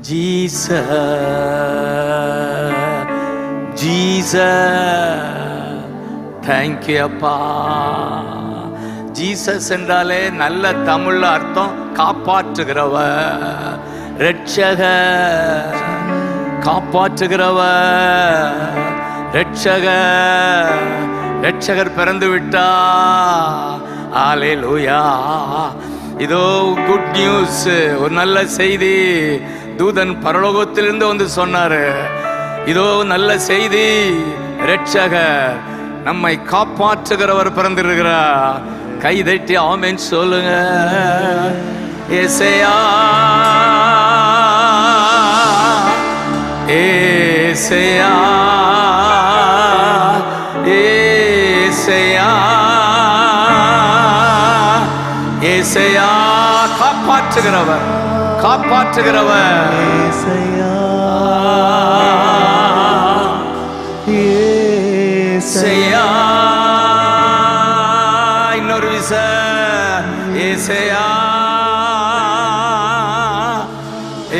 Jesus Jesus. Thank you அப்பா. Jesus என்றாலே நல்ல தமிழ்ல அர்த்தம் காப்பாற்றுகிறவர், ரட்சகர், காப்பாற்றுகிறவர், ரட்சகர். ரட்சகர் பிறந்து விட்டா. அல்லேலூயா. இதோ குட் நியூஸ், ஒரு நல்ல செய்தி. தூதன் பரலோகத்திலிருந்து வந்து சொன்னாரு, இதோ நல்ல செய்தி, ரட்சகர் நம்மை காப்பாற்றுகிறவர் பிறந்திருக்கிறார். கை தட்டி ஆமென் சொல்லுங்க. ஏசையா ஏசையா ஏசையா ஏசையா, காப்பாற்றுகிறவர், காப்பாற்றுகிறவர். ஏசையா ஏசையா. இன்னொரு விச ஏசையா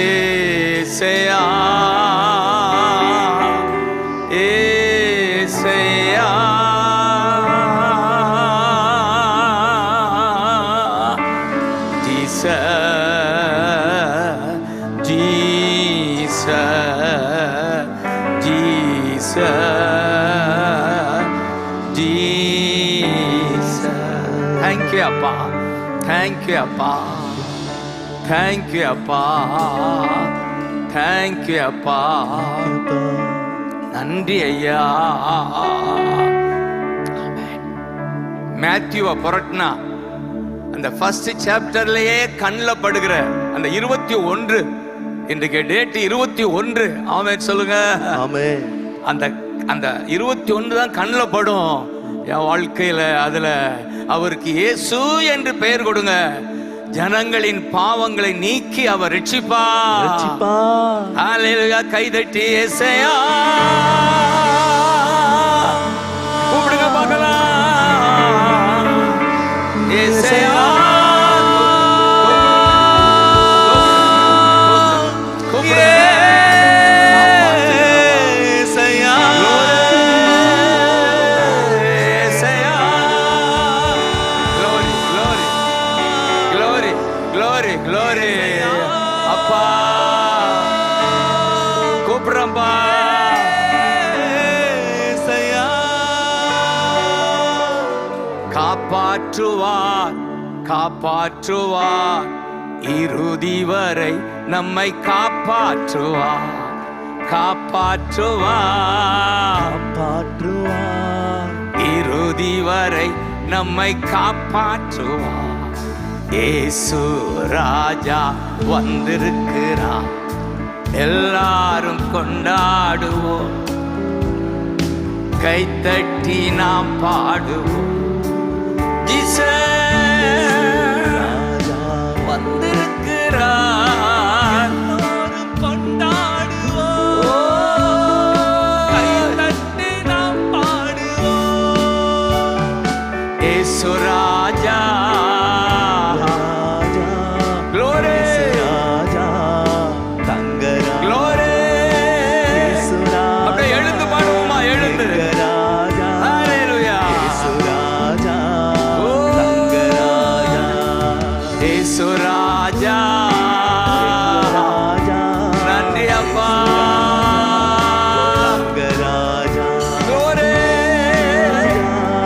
ஏசையா ஏசையா. Thank you அப்பா, thank you அப்பா, thank you அப்பா, thank you அப்பா. நன்றி ஐயா. மேத்யூவை புரட்டினா அந்த ஃபர்ஸ்ட் சாப்டர்லயே கண்ணில் படுகிற அந்த 21, இன்றைக்கு டேட் 21. ஆமென் சொல்லுங்க. ஆமென். அந்த அந்த 21 தான் கண்ணில் படும் என் வாழ்க்கையில. அதுல அவருக்கு இயேசு என்று பெயர் கொடுங்க. ஜனங்களின் பாவங்களை நீக்கி அவர் ரட்சிப்பார். ஹல்லேலூயா. கைதட்டி ஏசையா கூப்பிடுங்க பார்க்கலாம். ஏசையா காப்பாற்றுவார், காப்பாற்றுவார், இறுதி வரை நம்மை காப்பாற்றுவார், காப்பாற்றுவார், காப்பாற்றுவார், இறுதி வரை நம்மை காப்பாற்றுவார். இயேசு ராஜா வந்திருக்கிறார், எல்லாரும் கொண்டாடுவோம், கைத்தட்டி நாம் பாடுவோம். வந்திருக்கிறார், கொண்டாடுவோம், கைதட்டி நாம் பாடுவோம். இயேசு ராஜா, glory, glory. அப்படியே எழுந்து பாடுவோமா? எழுந்து ராஜா. நன்றி அப்பா.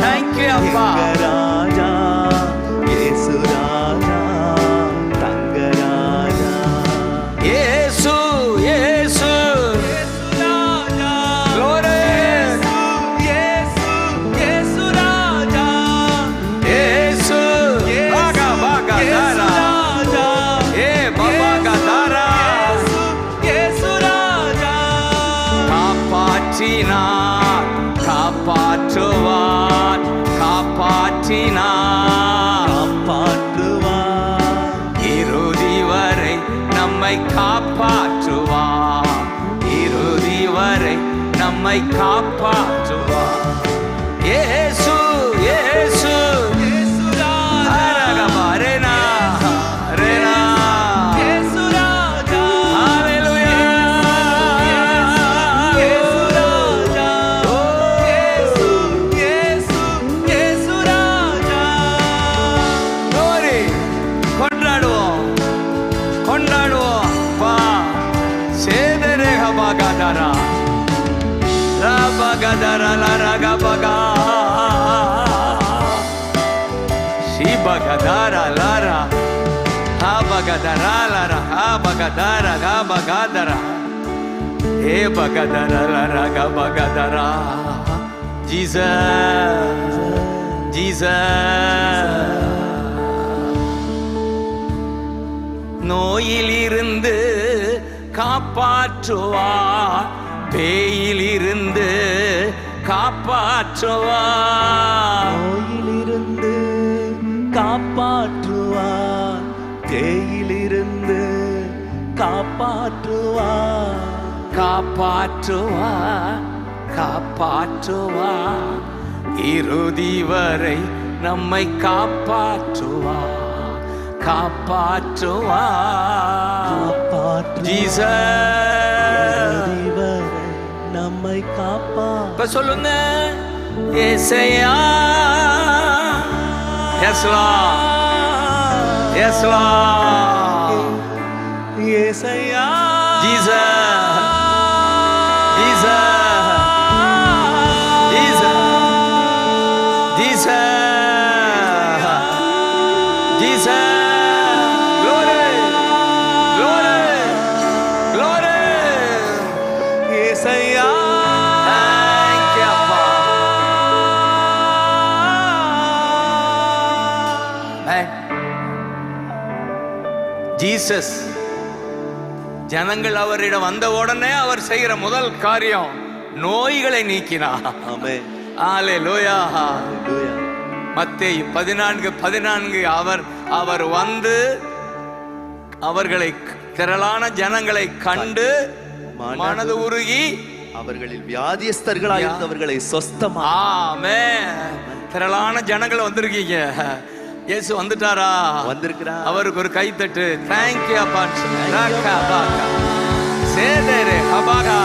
Thank you அப்பா. இயேசு இயேசு glory. இயேசு ராஜா, இயேசு பாகா பாகா தாரா, காப்பாற்றினார், காப்பாற்றுவார், காப்பாற்றினார், காப்பாற்றுவார், இறுதி வரை நம்மை காப்பாற்றுவார், இறுதி வரை நம்மை காப்பாற்றுவார். இயேசு இயேசு ரேனா ரேனா, இயேசு ராஜா. ஹல்லேலூயா. Baga Shibagadara Lara Habagadara Lara Habagadara Gabagadara E Bagadara Lara Gabagadara Jesus Jesus நோயிலிருந்து காப்பாற்றுவார் பேயிலிருந்து காப்பாற்றுவார் நோயிலிருந்து காப்பாற்றுவார் தேயிலிருந்து காப்பாற்றுவார் காப்பாற்றுவார் காப்பாற்றுவார் இறுதி வரை நம்மை காப்பாற்றுவார் காப்பாற்றுவார் ஜீசஸ் வரை நம்மை காப்பார். இப்ப சொல்லுங்க ஏசையா எஸ் லார்ட் எஸ் லார்ட் ஏசையா Jesus Jesus Jesus Jesus Jesus Jesus ஜனங்கள் அவரிடம் வந்த உடனே அவர் செய்கிற முதல் காரியம் நோய்களை நீக்கினார். ஆமென். அல்லேலூயா. அல்லேலூயா. மத்தேயு 14:14 அவர் வந்து அவர்களை திரளான ஜனங்களை கண்டு மனது உருகி அவர்களில் வியாதியஸ்தர்களாய் இருந்தவர்களை சொஸ்தமா. ஆமென். திரளான ஜனங்கள் வந்திருக்கீங்க. இயேசு வந்துட்டாரா? வந்திருக்கிறார். அவருக்கு ஒரு கை தட்டு. Thank you அப்பா. சேதரே ஹபாகா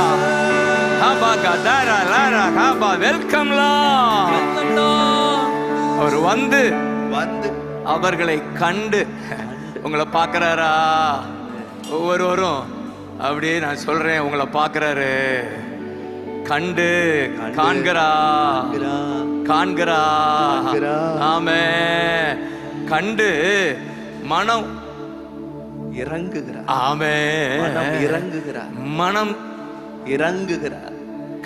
ஹபாகா தாரா லாரா ஹபா வெல்கம் லா. அவர் வந்து அவர்களை கண்டு உங்களை பார்க்கறாரா? ஒவ்வொருவரும் அப்படியே நான் சொல்றேன், உங்களை பார்க்கறாரு. கண்டு காண்கிறா காண்கிறா. ஆமென். கண்டு மனம் இறங்குகிறார். ஆமென். மனம் இறங்குகிறார். மனம் இறங்குகிறார்.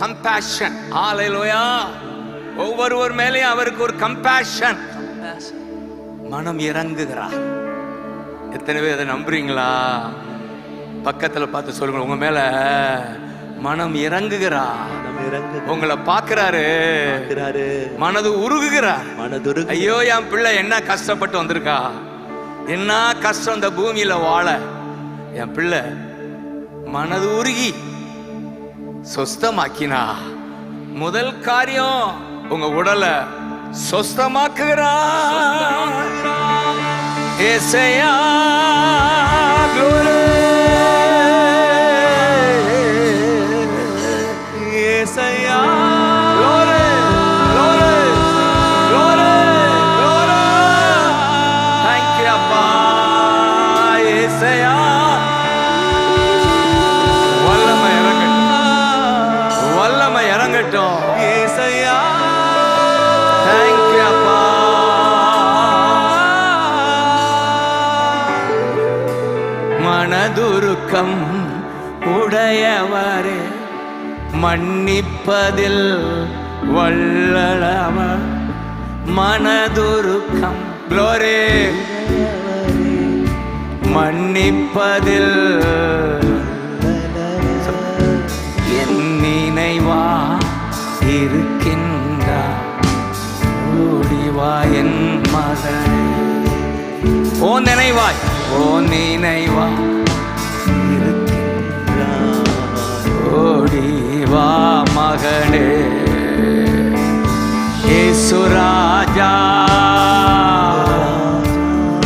கம்பேஷன். ஹalleluya. ஒவ்வொருவர் மேலேயும் அவருக்கு ஒரு கம்பேஷன். மனம் இறங்குகிறார். எத்தனை பேர் அதை நம்புறீங்களா? பக்கத்துல பார்த்து சொல்லுங்க, உங்க மேல மனம் இறங்குகிறார். உங்களை பார்க்கிறாரு. மனது உருகுகிறார். ஐயோ என் பிள்ளை என்ன கஷ்டப்பட்டு வந்திருக்கா, என்ன கஷ்டம் இந்த பூமியில வாழ. என் பிள்ளை மனது உருகி சொஸ்தமாக்கினா முதல் காரியம் உங்க உடலை சொஸ்தமாக்குகிறார். ஏசையா glory. Yesaiya glory, glory, glory, glory. Thank you அப்பா. ஏசையா வல்லமை இறங்கட்டும், வல்லமை இறங்கட்டும். ஏசையா Thank you அப்பா. மனதுருக்கம் உடையவரே, மன்னிப்பதில் வல்லவர். மனதுருக்கம் glory, மன்னிப்பதில் என் நினைவா இருக்கின்றார். ஓடிவா என் மகனே, ஓ நினைவாய், ஓ நினைவா ஓடிவா மகனே. ஏசு ராஜா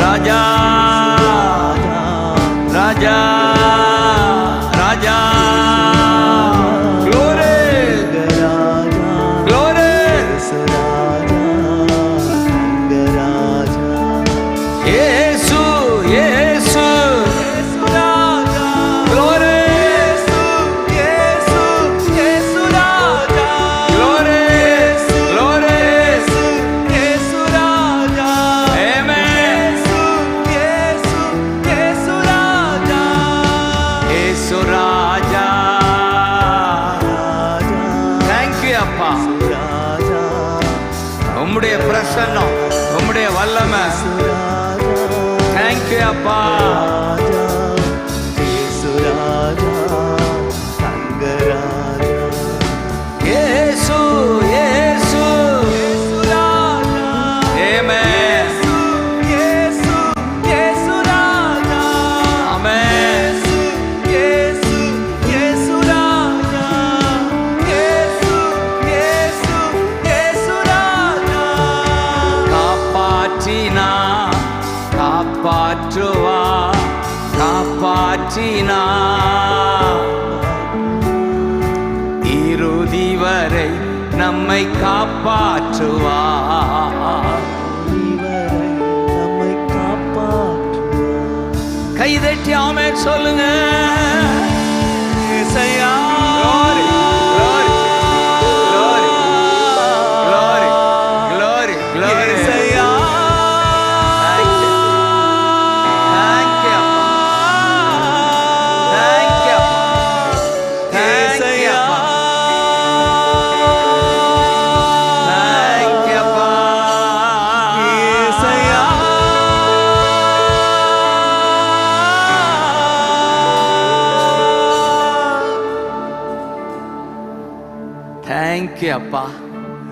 ராஜா ராஜா ராஜா. glory, glory. ஏசு ஏசு இயேசு ராஜா. தேங்க்யூ அப்பா, உம்முடைய பிரசன்னம், உம்முடைய வல்லமை. தேங்க்யூ அப்பா. இயேசு இயேசு ஆமென். ஆமென். காப்பாற்றினா காப்பாற்றுவா, காப்பாற்றினா இறுதி வரை நம்மை காப்பாற்றுவா. கைதட்டி ஆமென் சொல்லுங்க. இயேசையா. Glory, glory, glory, glory, glory, glory. இயேசையா. Thank you. Thank you, அப்பா. Thank you, அப்பா. Thank you, அப்பா. Thank you, அப்பா. இயேசையா. Thank you, அப்பா.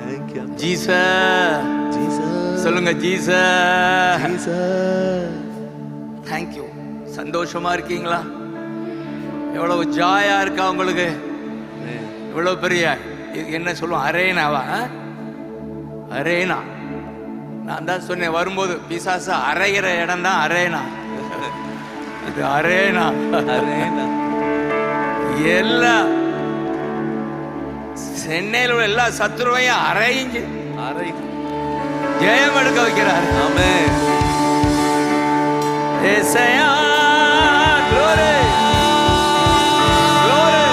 Thank you. Jesus Jesus. சொல்லுங்க, ஜீசஸ். Jesus. தேங்க்யூ. சந்தோஷமா இருக்கீங்களா? எவ்வளவு ஜாயா இருக்கா உங்களுக்கு? இவ்வளவு பெரிய என்ன சொல்லுவோம், அரேனாவா? அரேனா. நான் தான் சொன்னேன் வரும்போது, பிசாசு அரைகிற இடம் தான் அரேனா. இது அரேனா. அரேனா. எல்லா சென்னையில் உள்ள எல்லா சத்துருவையும் அரைஞ்சு அரை. ஜெயம் எடுக்க வைக்கிறார். ஆமென். ஏசையா. Glory. Glory.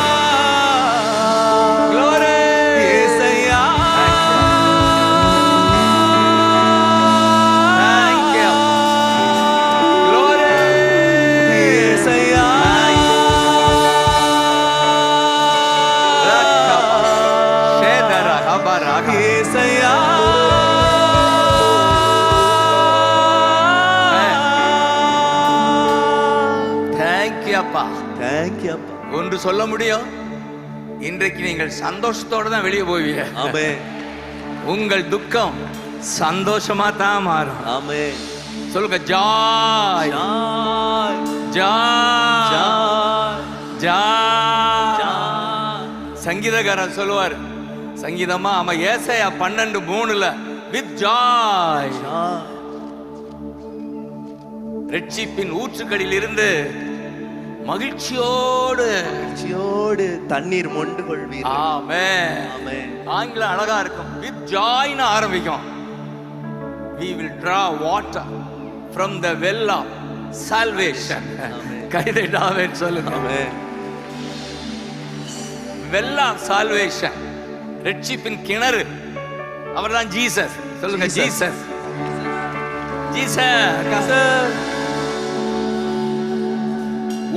Glory. இயேசையா. Thank you. Glory. இயேசையா. Rakha. Shedara habaraga. இயேசையா. Thank you அப்பா. Thank you, அப்பா. ஒன்று சொல்ல முடியும், இன்றைக்கு நீங்கள் சந்தோஷத்தோட தான் வெளியே போவீங்க. ஆமென். உங்கள் துக்கம் சந்தோஷமா தான் மாறும். ஆமென். சொல்லுங்க, Joy Joy. Joy Joy. Joy. Joy. சங்கீதக்காரன் சொல்லுவார், சங்கீதமா ஆமா, ஏசாயா 12:3 வித் ஜாய் ஜாய். ரட்சிப்பின் ஊற்றுக்கடியில் இருந்து மகிழ்ச்சியோடு. மகிழ்ச்சியோடு தண்ணீர் மொண்டு கொள்வீர். ஆமென். ஆமென். ஆங்கிலம் அழகா இருக்கும். வித் ஜாய்னு ஆரம்பிக்கும். we will draw water from the well of salvation. கைதட்டாவேன் சொல்லுங்க. ஆமென். well of salvation, ரட்சிப்பின் கிணறு. அவர்தான் ஜீசஸ். சொல்லுங்க, ஜீசஸ். ஜீசஸ்.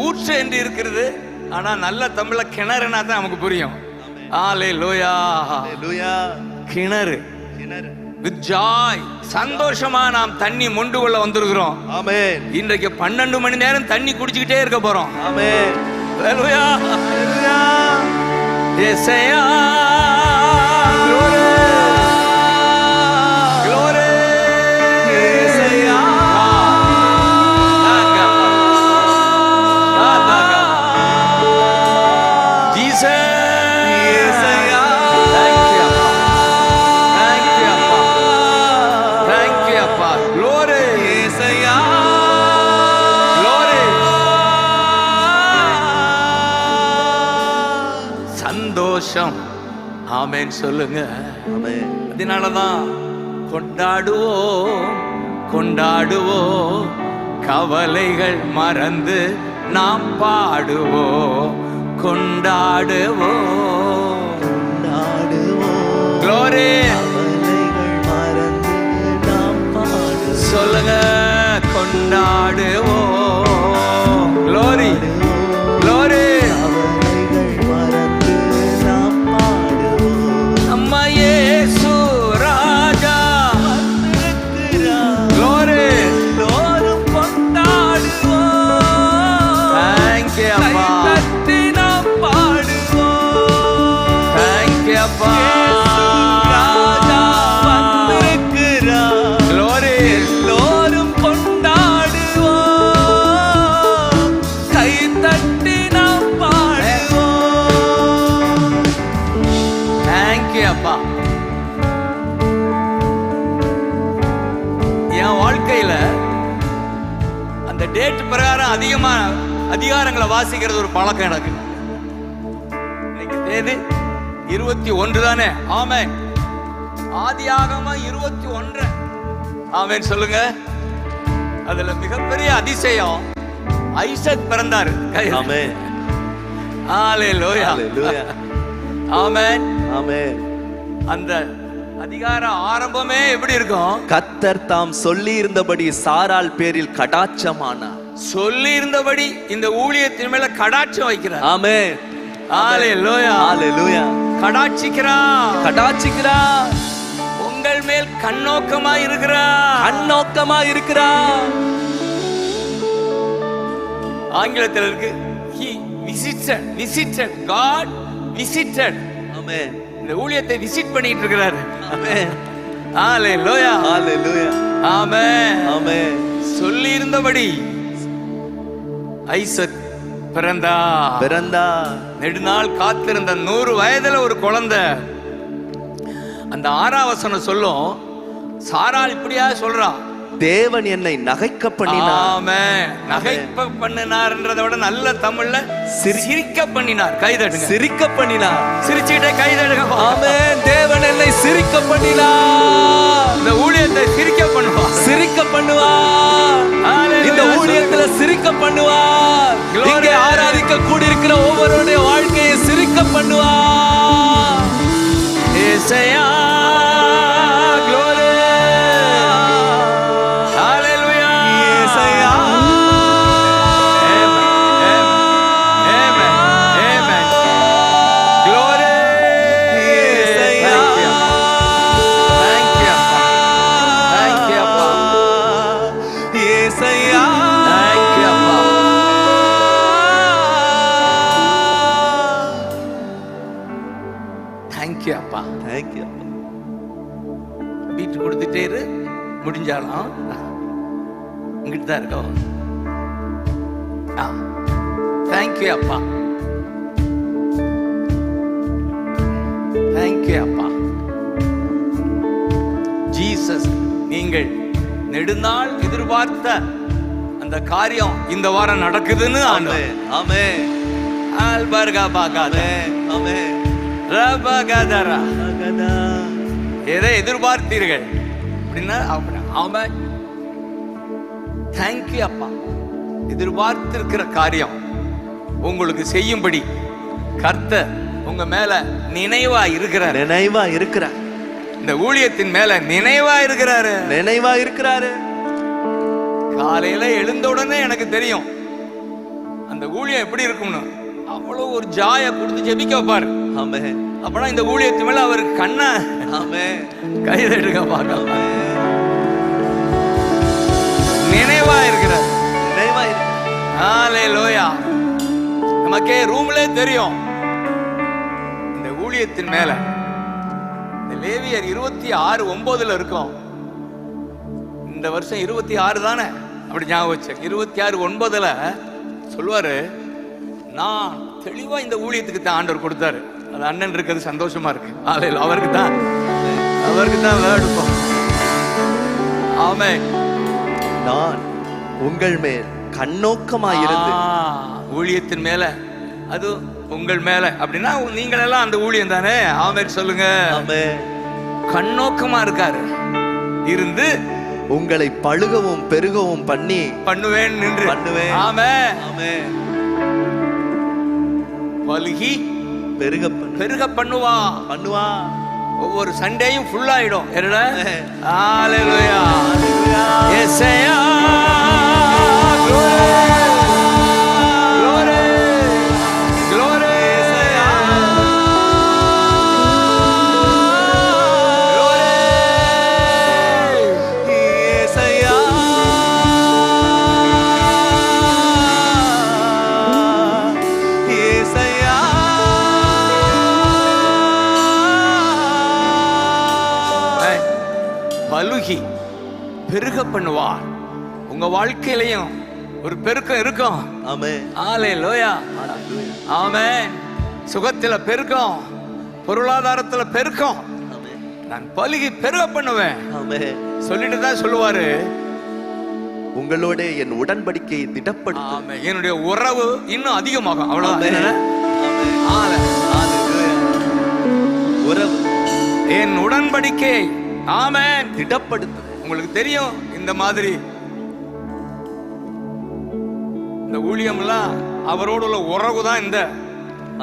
ஊற்று என்று இருக்கிறது, ஆனா நல்ல தமிழ்ல கிணறுனா தான் நமக்கு புரியும். ஹalleluya. ஹalleluya. கிணறு. கிணறு. with joy, சந்தோஷமா நாம் தண்ணி மொண்டு கொள்ள வந்திருக்கிறோம். ஆமென். இன்றைக்கு 12 மணி நேரம் தண்ணி குடிச்சுக்கிட்டே இருக்க போறோம். ஆமென். ஹalleluya. ஹalleluya. ஏசாயா. Glory. Glory. ஏசாயா. சந்தோஷம். ஆமென் சொல்லுங்க. ஆமென். அதனாலதான் கொண்டாடுவோம், கொண்டாடுவோம், கவலைகள் மறந்து நாம் பாடுவோம், கொண்டாடுவோம், கொண்டாடுவோம். Glory. கவலைகள் மறந்து நாம் பாடுவோம். சொல்லுங்க, கொண்டாடுவோம். Glory. Glory. அப்பா. என் வாழ்க்கையில அந்த டேட் பிரகாரம் அதிகமா அதிகாரங்களை வாசிக்கிறது ஒரு பழக்கம் எனக்கு. இன்னைக்கு தேதி 21 தானே? ஆமென். ஆதியாகமம் 21. ஆமென் சொல்லுங்க. அதுல மிகப்பெரிய அதிசயம், ஐசக் பிறந்தாரு. ஆமென். ஹalleluya. ஹalleluya. ஆமென். ஆமென். அந்த அதிகார ஆரம்பமே எப்படி இருக்கும்? கர்த்தர் தாம் சொல்லி இருந்தபடி சாராள் பேரில் கடாட்சமானார். சொல்லி இருந்தபடி இந்த ஊழியத்தின் மேல கடாட்சம் வைக்கிறார். ஆமென். ஹalleluya. ஹalleluya. கடாட்சிக்கிறார். கடாட்சிக்கிறார். உங்கள் மேல் கண்ணோக்கமா இருக்கிறார். கண்ணோக்கமா இருக்கிறார். ஆங்கிலத்தில் இருக்கு he visited God visited. ஆமென். இந்த ஊழியத்தை விசிட் பண்ணிட்டு இருக்கிறாரு. ஆமென். ஹalleluya. ஹalleluya. ஆமென். ஆமென். சொல்லி இருந்தபடி ஐசக் பிறந்தார். நெடுநாள் காத்திருந்த 100 வயதுல ஒரு குழந்தை. அந்த 6ஆம் வசனம் சொல்லும், சாராள் இப்படியா சொல்றா, தேவன் என்னை நகைக்க பண்ணினார். ஆமென். நகைப்ப பண்ணினார்ன்றதை விட நல்ல தமிழ்ல சிரிக்க பண்ணினார். கைதட்டுங்க. சிரிக்க பண்ணினார். சிரிச்சிட்டே கைதட்டுங்க. ஆமென். தேவன் என்னை சிரிக்க பண்ணினார். இந்த ஊழியத்தை சிரிக்க பண்ணுவார். சிரிக்க பண்ணுவார். இந்த ஊழியத்துல சிரிக்க பண்ணுவார். இங்கே ஆராதிக்க கூடியிருக்கிற ஒவ்வொருடைய வாழ்க்கையை சிரிக்க பண்ணுவார். ஏசையா glory. Hallelujah. Yesaiya. Amen. Amen. Amen. Glory. Yesaiya. Thank you. Thank you, அப்பா. ஏசையா. Thank you, அப்பா. Thank you, அப்பா. Thank you. பீட் கொடுத்துட்டே இரு, முடிஞ்சாலும் இங்கிட்டு தான் இருக்கோம். தேங்க்யூ அப்பா. தேங்க்யூ அப்பா. ஜீசஸ், நீங்கள் நெடுநாள் எதிர்பார்த்த அந்த காரியம் இந்த வாரம் நடக்குதுன்னு. ஆமென். ஆமென். ஆல்பர்கா பாகாதே. ஆமென். ரபகதரா. எதை எதிர்பார்த்தீர்கள் அப்படின்னா ஆமென். தேங்க்யூ அப்பா. எதிர்பார்த்திருக்கிற காரியம் உங்களுக்கு செய்யும்படி கர்த்தர் உங்க மேல நினைவா இருக்கிறார். நினைவா இருக்கிறார். இந்த ஊழியத்தின் மேல நினைவா இருக்கிறாரு. நினைவா இருக்கிறாரு. காலையில எழுந்த உடனே எனக்கு தெரியும் அந்த ஊழியம் எப்படி இருக்கும்னு. அவ்வளவு ஒரு ஜாய கொடுத்து ஜெபிக்க வைப்பாரு. ஆமென். அப்பனா இந்த ஊழியத்து மேல அவருக்கு கண்ண ஆமென். கைதட்டுங்க பார்க்கலாம். நினைவா இருக்கிறார். நினைவா இருக்கிறார். ஹalleluya. நமக்கே ரூம்ல தெரியும் இந்த ஊழியத்தின் மேல. இந்த லேவியர் 26:9 இருக்கும். இந்த வருஷம் 26 தானே, அப்படி ஞாபகம் வச்சு 26:9 சொல்லுவாரு, நான் தெளிவா இந்த ஊழியத்துக்கு தான் ஆண்டவர் கொடுத்தாரு. அது அண்ணன் இருக்கிறது சந்தோஷமா இருக்கு. அவருக்கு தான் வேர்டு. ஆமென். நான் உங்கள் மேல் கண்ணோக்கமாய் இருந்து. ஊழியத்தின் மேல, அது உங்கள் மேல அப்படின்னா நீங்கள் எல்லாம் அந்த ஊழியம் தானே. ஆமென் சொல்லுங்க. ஆமென். கண்ணோக்கமா இருக்காரு இருந்து உங்களை பழுகவும் பெருகவும் பண்ணுவேன் நின்று பண்ணுவேன். ஆமென். ஆமென். பலுகி பெருக பண்ணுவா. ஒவ்வொரு சண்டேயும் ஃபுல் ஆயிடும். என்னடா? ஹalleluya. ஏசையா பலுகி பெருக பண்ணுவார். உங்க வாழ்க்கையிலையும் ஒரு பெருக்கம் இருக்கும். ஆமென். ஹalleluya. ஆமென். சுகத்துல பெருக்கம், பொருளாதாரத்துல பெருக்கம், நான் பலுகி பெருக பண்ணுவேன். ஆமென். சொல்லிட்டு தான் சொல்லுவாரு, உங்களோட என் உடன்படிக்கையை திடப்படுத்தும். ஆமென். என்னுடைய உறவு இன்னும் அதிகமாகும். அவ்வளவுதான். ஆமென். ஆமென். ஹalleluya. உறவு என் உடன்படிக்கை ஆமென் திடப்படுத்தும். உங்களுக்கு தெரியும், இந்த மாதிரி இந்த ஊழியம்லாம் அவரோடு உள்ள உறவு தான் இந்த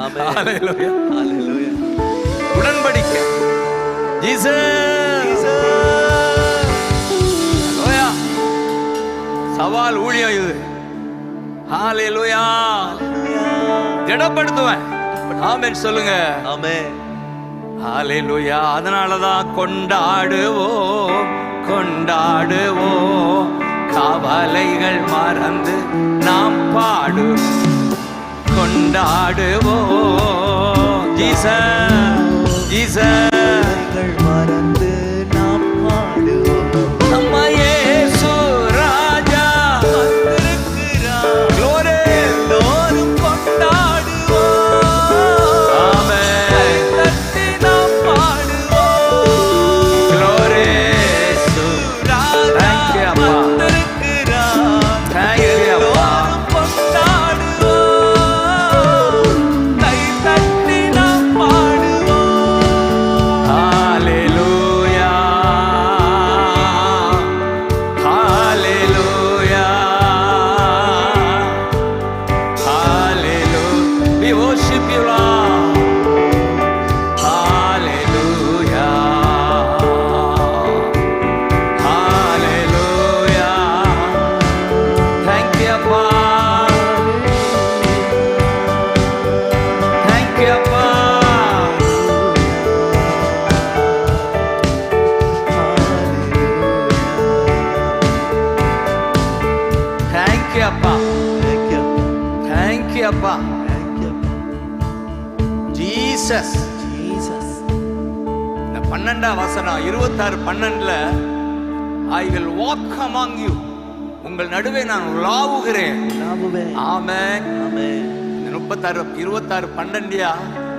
ஆமென். ஹalleluya. ஹalleluya. உடன்படிக்கை. ஜீசஸ். ஹalleluya. சவால் ஊழியம் இது. ஹalleluya. திடப்படுத்துவேன். ஆமென் சொல்லுங்க. ஆமென். ஹalleluya. அதனாலதான் கொண்டாடுவோம் கொண்டாடுவோம், கவலைகள் மறந்து நாம் பாடுவோம், கொண்டாடுவோம். ஜீசஸ் ஜீசஸ் மறந்து நாம் பாடுவோம். நம்ம இயேசு ராஜா வந்திருக்கிறார். Glory. எல்லோரும் கொண்டாடுவோம். ஆமென். தட்டி நாம் பாடுவோம். Glory. ராஜா Thank you, அப்பா. வந்திருக்கிறார். Thank you, அப்பா. எல்லோரும் கொண்டாடுவோம். கை தட்டி நாம் பாடுவோம். Hallelujah. Hallelujah. Hallelujah. We worship you, Lord. Hallelujah. Hallelujah. Thank you, Appa. Thank you, Appa. Thank you, Appa. Thank you. Thank you, Appa. Thank you. Jesus. Jesus. இந்த 12ஆம் வசனம் 26:12 I will walk among you. உங்கள் நடுவே நான் உலாவுகிறேன். நாமுவே. ஆமென். ஆமென். இந்த 26:12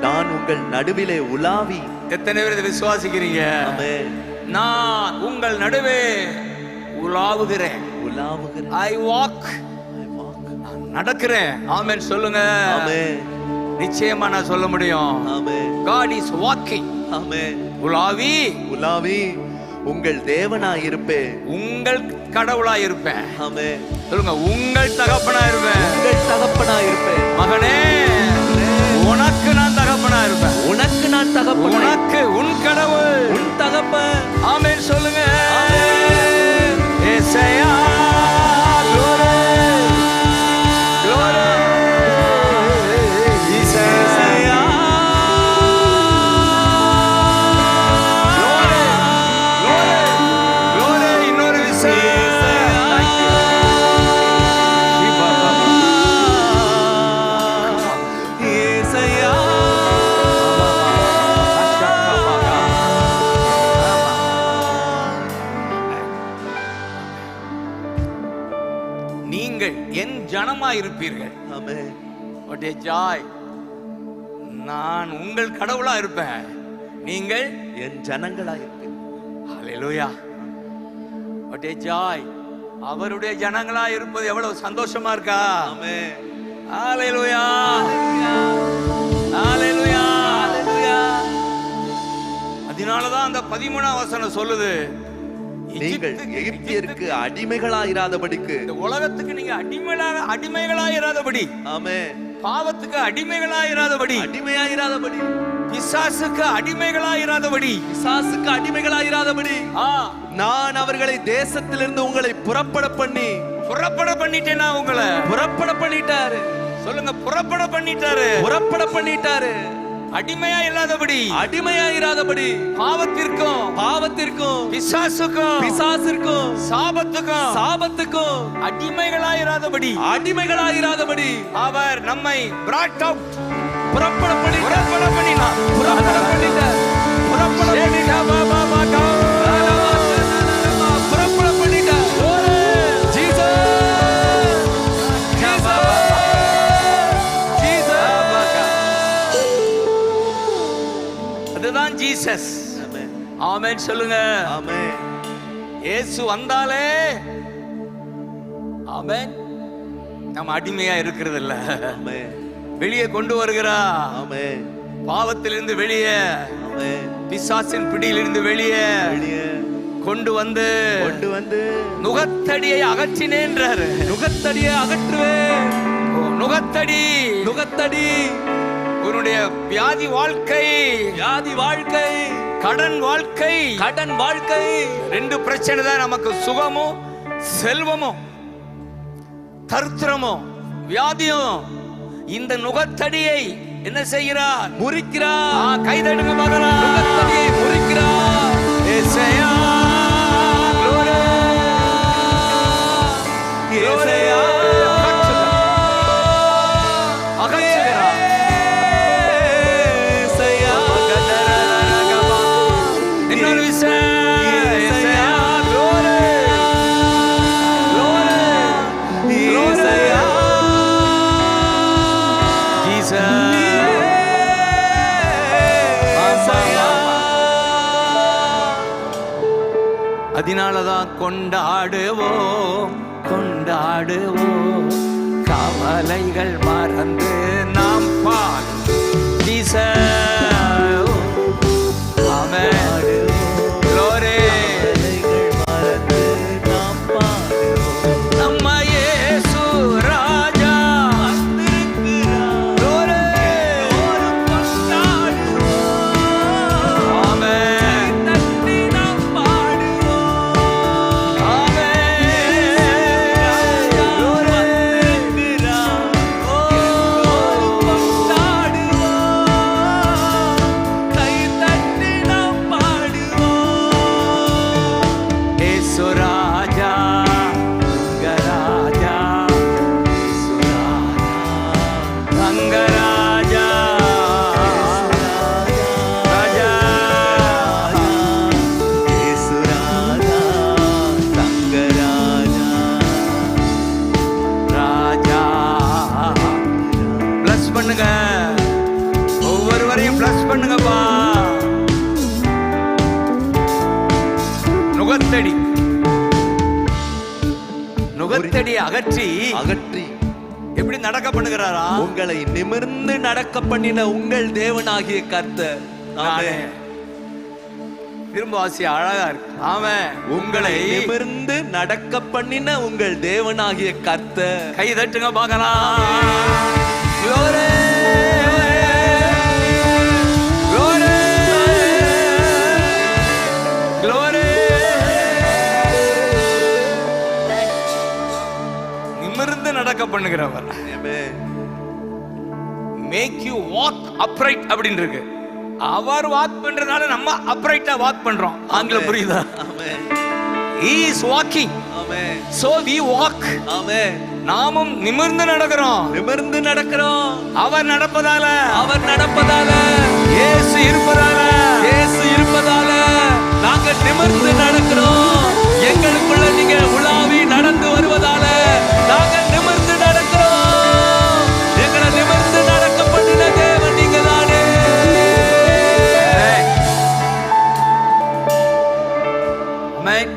நான் உங்கள் நடுவிலே உலாவி. எத்தனை பேர் இதை விசுவாசிக்கிறீங்க? ஆமென். நான் உங்கள் நடுவே உலாவுகிறேன். உலாவுகிறேன். I walk. I walk. நான் நடக்கிறேன். ஆமென் சொல்லுங்க. ஆமென். நிச்சயமா நான் சொல்ல முடியும். ஆமென். God is walking. ஆமென். உலாவி உலாவி உங்கள் தேவனாய் இருப்பேன். உங்கள் கடவுளாய் இருப்பேன். ஆமென். சொல்லுங்க, உங்கள் தகப்பனா இருப்பேன். உங்கள் தகப்பனாய் இருப்பேன். மகனே, உனக்கு நான் தகப்பனா இருப்பேன். உனக்கு நான் தகப்பன். உனக்கு உன் கடவுள். உன் தகப்பன். ஆமென் சொல்லுங்க. ஆமென். ஏசாயா. Glory. Glory. ஏசாயா. Glory. Glory. Glory. இன்னொரு விஷயம். Thank you. ஏசாயா. நீங்கள் என் ஜனமாய் இருப்பீர்கள். ஆமென். What a joy. நான் உங்கள் கடவுளா இருப்பேன். நீங்கள் என் ஜனங்களாய் இருப்பேன். ஹalleluya. What a joy. அவருடைய ஜனங்களா இருப்பது எவ்வளவு சந்தோஷமா இருக்கா? ஆமென். ஹalleluya. ஹalleluya. ஹalleluya. அதனால தான் அந்த 13ஆம் வசனம் சொல்லுது, நீங்கள் எகிப்தியருக்கு அடிமைகளாயிராதபடிக்கு. இந்த உலகத்துக்கு நீங்க அடிமைகளாயிராதபடி, ஆமென். பாவத்துக்கு அடிமைகளாயிராதபடி, அடிமையாயிராதபடி, பிசாசுக்கு அடிமைகளாயிராதபடி, பிசாசுக்கு அடிமைகளாயிராதபடி நான் அவர்களை தேசத்திலிருந்து உங்களை புறப்பட பண்ணிட்டேனா? உங்களை புறப்பட பண்ணிட்டாரு. சொல்லுங்க, புறப்பட பண்ணிட்டாரு. புறப்பட பண்ணிட்டாரு. அடிமையா இல்லாதபடி, அடிமையாயிராதபடி, பாவத்திற்கும் பிசாசுக்கும் சாபத்துக்கும் அடிமைகளாயிராதபடி அவர் நம்மை brought out. புறப்பட பண்ணிட்டார். புறப்பட பண்ணினார். புறப்பட பண்ணிட்டார். புறப்பட பண்ணிட்டார். அதுதான் ஜீசஸ். ஆமென் சொல்லுங்க. ஆமென். இயேசு வந்தாலே ஆமென் நம்ம அடிமையா இருக்கிறது இல்ல, ஆமென். வெளியே கொண்டு வருகிறா. ஆமென். பாவத்திலிருந்து வெளியே, ஆமென். பிசாசின் பிடியிலிருந்து வெளியே வெளியே கொண்டு வந்து நுகத்தடியை அகற்றினேன்றாரு. நுகத்தடியை அகற்றுவேன். நுகத்தடி, நுகத்தடி. உன்னுடைய வியாதி வாழ்க்கை, வியாதி வாழ்க்கை, கடன் வாழ்க்கை, கடன் வாழ்க்கை, 2 பிரச்சனை தான் நமக்கு. சுகமும் செல்வமும், தரித்திரமும் வியாதியும். இந்த நுகத்தடியை என்ன செய்கிறார்? முறிக்கிறார். கைதடுங்க பார்க்கலாம். நுகத்தடியை முறிக்கிறார். ஏசாயா, glory. ஏசாயா அகற்றுகிறார். ஏசாயா இன்னொரு விஷயம், ஏசாயா, glory. Glory. ஏசாயா Jesus. அதனாலதான் கொண்டாடுவோம், கொண்டாடுவோம், கவலைகள் மறந்து நாம் நம்ம இயேசு ராஜா பண்ணுங்க, ஒவ்வொருவரையும் பிளஸ் பண்ணுங்கப்பா. நுகத்தடி, நுகத்தடி அகற்றி எப்படி நடக்க பண்ணுகிறாரா? உங்களை நிமிர்ந்து நடக்க பண்ணின உங்கள் தேவனாகிய கர்த்தர். ஆமென். திரும்ப வாசி, அழகா இருக்கு. ஆமென். உங்களை நிமிர்ந்து நடக்க பண்ணின உங்கள் தேவனாகிய கர்த்தர். கை தட்டுங்க பார்க்கலாம். Glory, glory, glory. நிமிர்ந்து நடக்க பண்ணுகிறவர். மேக் யூ வாக் அப்ரைட் அப்படின்னு இருக்கு. அவர் வாக் பண்றதுனால நம்ம அப்ரைட்டா வாக் பண்றோம். ஆங்கிலம் புரியுதா? He is walking. Amen. So we walk. Amen. நாமும் நிமிர்ந்து நடக்கிறோம். நிமிர்ந்து நடக்கிறோம். அவர் நடப்பதால, இயேசு இருப்பதால நாங்கள் நிமிர்ந்து நடக்கிறோம். எங்களுக்குள்ள நீங்க உலாவி நடந்து வருவதால நாங்கள் நிமிர்ந்து நடக்கிறோம். எங்களை நிமிர்ந்து நடக்க பண்ணின தேவன் நீங்க தானே. ஆமென்.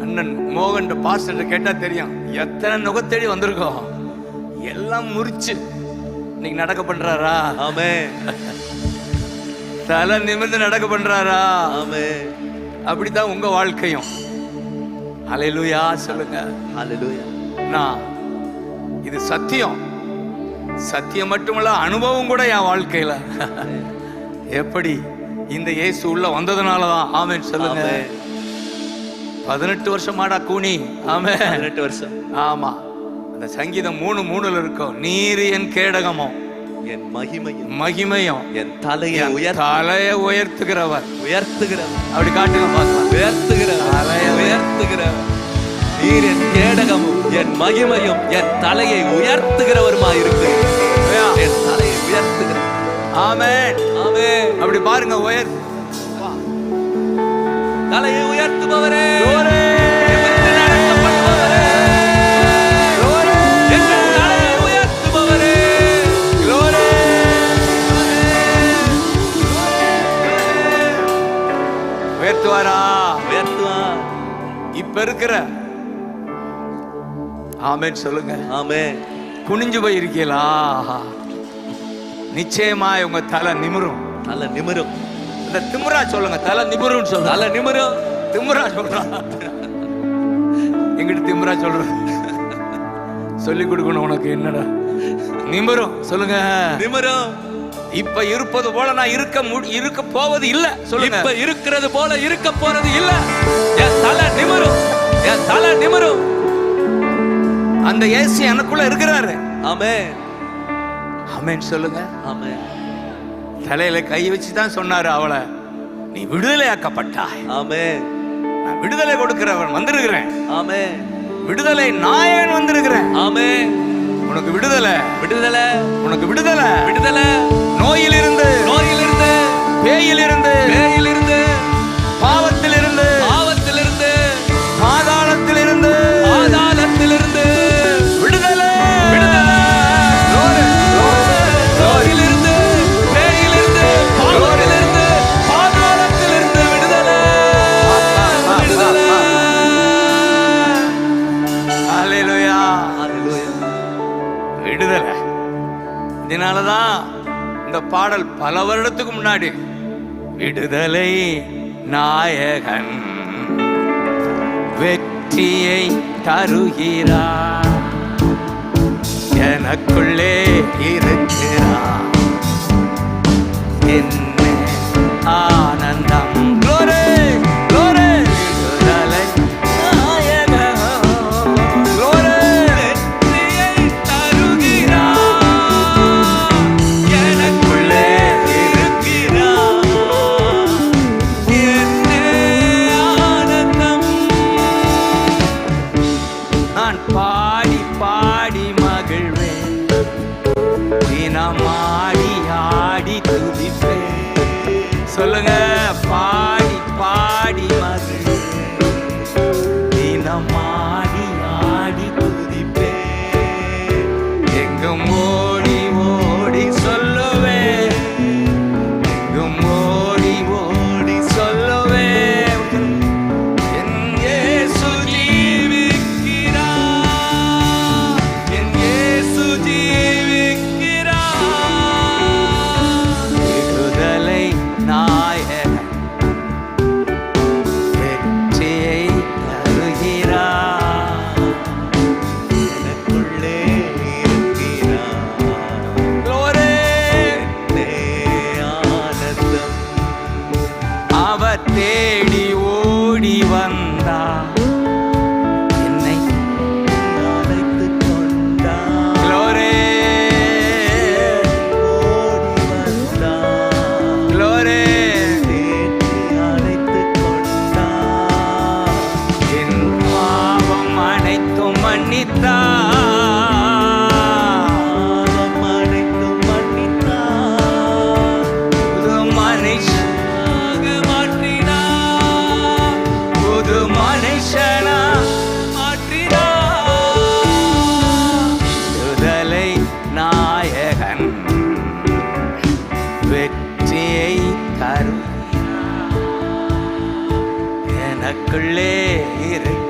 அண்ணன் மோகன் பாஸ்டர் கேட்டா தெரியும், எத்தனை நுகத்தடி வந்திருக்கோம். எல்லாம் முறிச்சு இன்னைக்கு நடக்க பண்றாரா? ஆமென். தலை நிமிர்ந்து நடக்க பண்றாரா? ஆமென். அப்படித்தான் உங்க வாழ்க்கையும். ஹல்லேலூயா சொல்லுங்க. ஹல்லேலூயா. நான் இது சத்தியம், சத்தியம் மட்டுமல்ல, அனுபவம் கூட என் வாழ்க்கையில. எப்படி இந்த இயேசு உள்ள வந்ததுனாலதான். ஆமென் சொல்லுங்க. 18 வருஷமாடா கூனி. ஆமென். 18 வருஷம். ஆமா. அந்த சங்கீதம் 3:3 இருக்கும். நீர் என் கேடகமும் என் மகிமையும் என் தலையை உயர்த்துகிறவர். அப்படி காட்டுங்க பார்க்கலாம். உயர்த்துகிறவர். நீர் என் கேடகமும் என் மகிமையும் என் தலையை உயர்த்துகிறவருமாய் இருக்கு. என் தலையை உயர்த்துகிறவர். ஆமென். ஆமென். அப்படி பாருங்க, தலையை உயர்த்துபவரே, இருக்கிற. ஆமென் சொல்லுங்க. ஆமென். குனிஞ்சு போய் இருக்கீங்களா? நிச்சயமா உங்க தலை நிமிரும். தலை நிமிரும். இந்த திமிரா சொல்லுங்க, தலை நிமிரும் சொல்லுங்க. தலை நிமிரும். திமிரா சொல்றான். எங்கிட்ட திமிரா சொல்ற சொல்லி கொடுக்கணும் உனக்கு. என்னடா நிமிரும் சொல்லுங்க. நிமிரும். இப்ப இருப்பது போல நான் இருக்க போவது இல்ல சொல்லுங்க. இப்ப இருக்கிறது போல இருக்க போறது இல்ல. என் தலை நிமிரும். என் தலை நிமிரும். அந்த இயேசு எனக்குள்ள இருக்கிறாரு. ஆமென். ஆமென் சொல்லுங்க. ஆமென். தலையில கை வச்சு தான் சொன்னாரு, அவளை நீ விடுதலையாக்கப்பட்டாய். ஆமென். நான் விடுதலை கொடுக்கிறவன் வந்திருக்கிறேன். ஆமென். விடுதலை நாயகன் வந்திருக்கிறேன். ஆமென். உனக்கு விடுதலை, விடுதலை, உனக்கு விடுதலை, விடுதலை. நோயிலிருந்து, நோயிலிருந்து, பேயிலிருந்து, பேயிலிருந்து, பாவத்திலிருந்து, பாவத்திலிருந்து, பாதாளத்திலிருந்து, பாதாளத்திலிருந்து விடுதலை, விடுதலை. நோயிலிருந்து, பேயிலிருந்து, பாவத்திலிருந்து, பாதாளத்திலிருந்து விடுதலை, விடுதலை. ஹல்லேலூயா. ஹல்லேலூயா. விடுதலை. இதனாலதான் இந்த பாடல் பல வருடத்துக்கு முன்னாடி, விடுதலை நாயகன் வெற்றியை தருகிறார், எனக்குள்ளே இருக்கிறார், என்ன ஆனந்தம். Glory, glory. விடுதலை நாயகன். Glory. வெற்றியை தருகிறார், எனக்குள்ளே இருக்கிறார், என்ன ஆனந்தம். நான் பாடி பாடி மகிழ்வேன், தினம் ஆடி ஆடி துதிப்பேன். சொல்லுங்க, பாடி பாடி மகிழ்வேன், தினம் ஆடி ஆடி துதிப்பேன். எங்கும் ஓடி ஓடி சொல்லுவேன், எங்கும் ஓடி ஓடி சொல்லுவேன், என் இயேசு ஜீவிக்கிறார், என் இயேசு ஜீவிக்கிறார். விடுதலை நாயகன் வெற்றியை தருகிறார், எனக்குள்ளே இருக்கிறார், Glory. என்னே ஆனந்தம். அவர் தேடி ஓடி வந்தார், என்னை அழைத்துக் கொண்டார், Glory. ஓடி வந்தார், Glory. தேடி அழைத்துக் கொண்டார், என் பாவம் அனைத்தும் மன்னித்தார், பாவம் அனைத்தும் மன்னித்தார், புது மனுஷன், மாற்றினார், புது மனுஷனா மாற்றினார். விடுதலை நாயகன் வெற்றியை தருகிறார், எனக்குள்ளே இருக்கிறார்.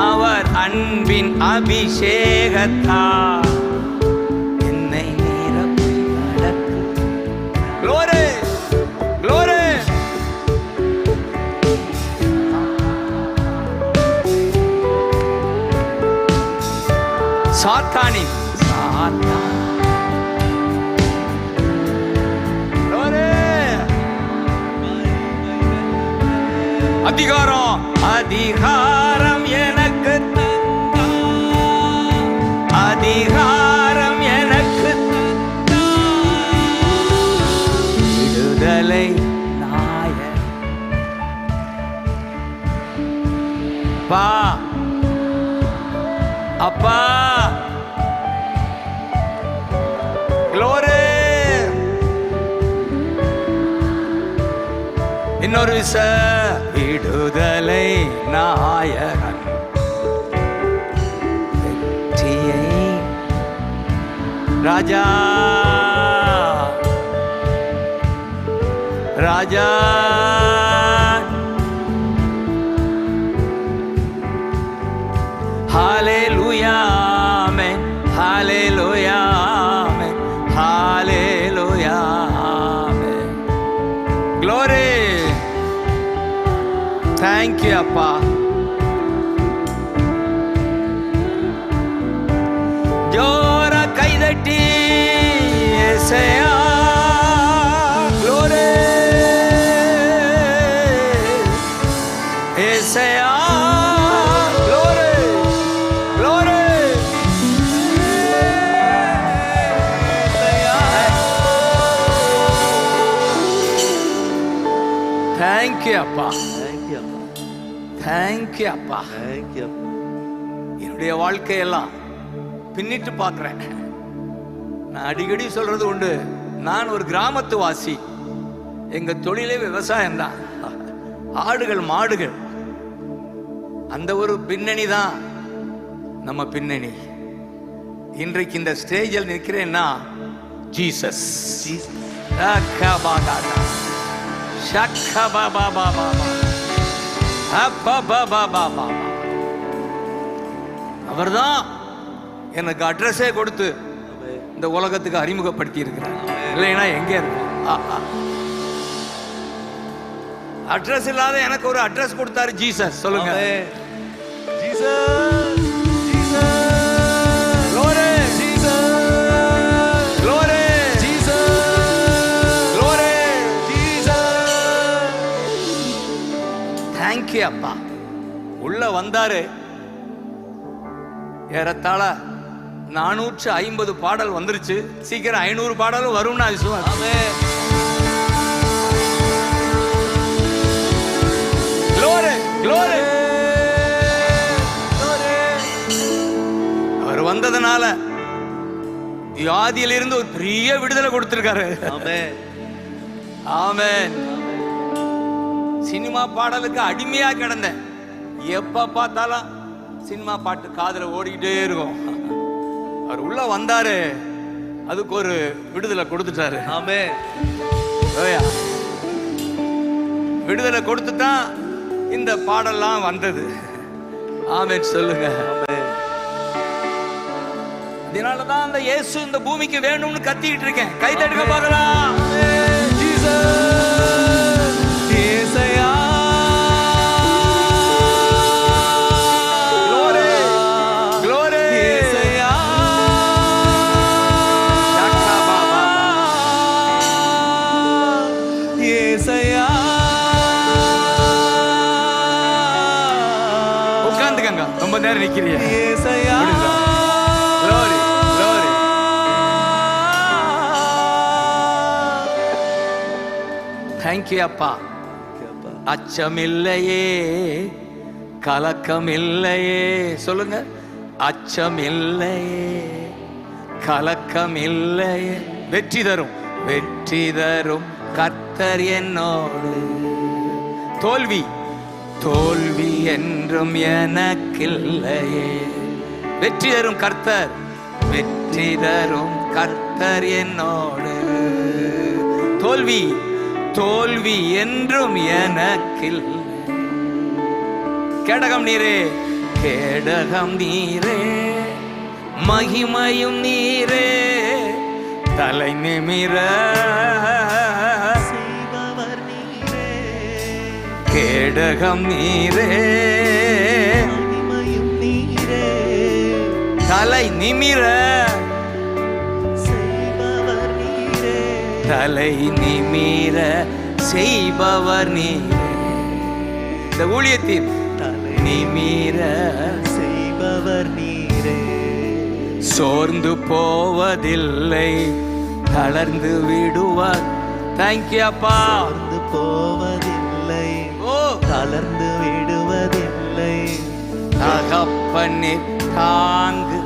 அவர் அன்பின் அபிஷேகத்தால் என்னை நிரப்பி நடக்கும். Glory, glory. சாத்தானி அதிகாரம் அதிகாரம் எனக்கு தந்தார், அதிகாரம் எனக்கு தந்தார். விடுதலை நாயகன் பா அப்பா. Glory. இன்னொரு விச விடுதலை நாயகன் வெற்றியை ராஜா ராஜா. ஹalleluya amen, hallelujah amen, hallelujah amen. Glory. Thank you அப்பா. ஜோர கைதட்டி ஏசையா. Glory. ஏசையா. Thank you அப்பா. Thank you அப்பா. என்னுடைய வாழ்க்கையெல்லாம் பின்னிட்டு பார்க்கிறேன். நான் அடிக்கடி சொல்றது உண்டு, நான் ஒரு கிராமத்து வாசி. எங்க தொழிலே விவசாயம் தான், ஆடுகள் மாடுகள். அந்த ஒரு பின்னணி தான் நம்ம பின்னணி. இன்றைக்கு இந்த ஸ்டேஜில் நிற்கிறேன்னா ஜீசஸ். அவர்தான் எனக்கு அட்ரஸே கொடுத்து இந்த உலகத்துக்கு அறிமுகப்படுத்தி இருக்கிறார். இல்லைன்னா எங்க இருக்கு? அட்ரஸ் இல்லாத எனக்கு ஒரு அட்ரஸ் கொடுத்தாரு ஜீசஸ். சொல்லுங்க ஜீசஸ். அப்பா உள்ள வந்தாரு. ஏறத்தாழ 450 பாடல் வந்துருச்சு. சீக்கிரம் 500 பாடலும் வரும்னு விசுவாசம். அவர் வந்ததுனால வியாதியிலிருந்து ஒரு பெரிய விடுதலை கொடுத்திருக்காரு. ஆமென். சினிமா பாடலுக்கு அடிமையா கிடந்தேன். எப்ப பார்த்தாலும் சினிமா பாட்டு காதுல ஓடிக்கிட்டே இருக்கும். அவர் உள்ள வந்தாரு, அதுக்கு ஒரு விடுதலை கொடுத்துட்டாரு. ஆமென். விடுதலை கொடுத்துதான் இந்த பாடல்லாம் வந்தது. ஆமென் சொல்லுங்க. அதனாலதான் அந்த இயேசு இந்த பூமிக்கு வேணும்னு கத்திட்டு இருக்கேன். கை தட்டுங்க பார்க்கலாம். உட்கார்ந்துக்கங்க, ரொம்ப நேரம் நிக்கிறீங்க. தேங்க்யூ அப்பா. அச்சமில்லையே, கலக்கமில்லையே. சொல்லுங்க, அச்சமில்லையே, கலக்கமில்லையே. வெற்றி தரும், வெற்றி தரும் கர்த்தர் என்னோடு. தோல்வி, தோல்வி என்றும் எனக்கில்லையே. வெற்றி தரும் கர்த்தர், வெற்றி தரும் கர்த்தர் என்னோடு. தோல்வி, தோல்வி என்றும் எனக்கில்லை. கேடகம் நீரே, கேடகம் நீரே, மகிமையும் நீரே, தலை நிமிர செய்பவர் நீரே. கேடகம் நீரே, மகிமையும் நீரே, தலை நிமிர செய்பவர் நீரே. தலை நிமிர செய்பவர் நீரே. இந்த ஊழியத்தில் தலை நிமிர செய்பவர் நீரே. சோர்ந்து போவதில்லை, தளர்ந்து விடுவார். தேங்க்யூ அப்பா. சோர்ந்து போவதில்லை, தளர்ந்து விடுவதில்லை. தகப்பனே தாங்கு,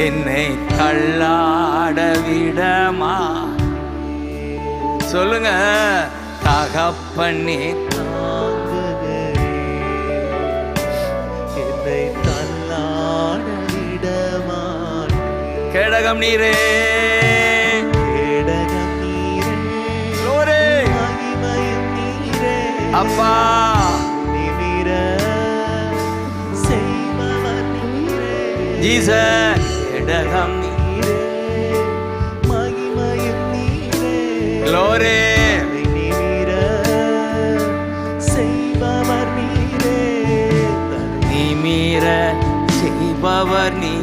என்னை தள்ளாட விடமா. சொல்லுங்க, தகப்பனே என்னை தள்ளாட விடமா. கேடகம் நீரே, கேடகம் நீரே, அப்பா நிமிர செய்பவர் நீரே. ஜீசஸ் கேடகம் நீரே, மகிமையும் நீரே. க்ளோரி நிமிர செய்பவர் நீரே. நிமிர செய்பவர் நீ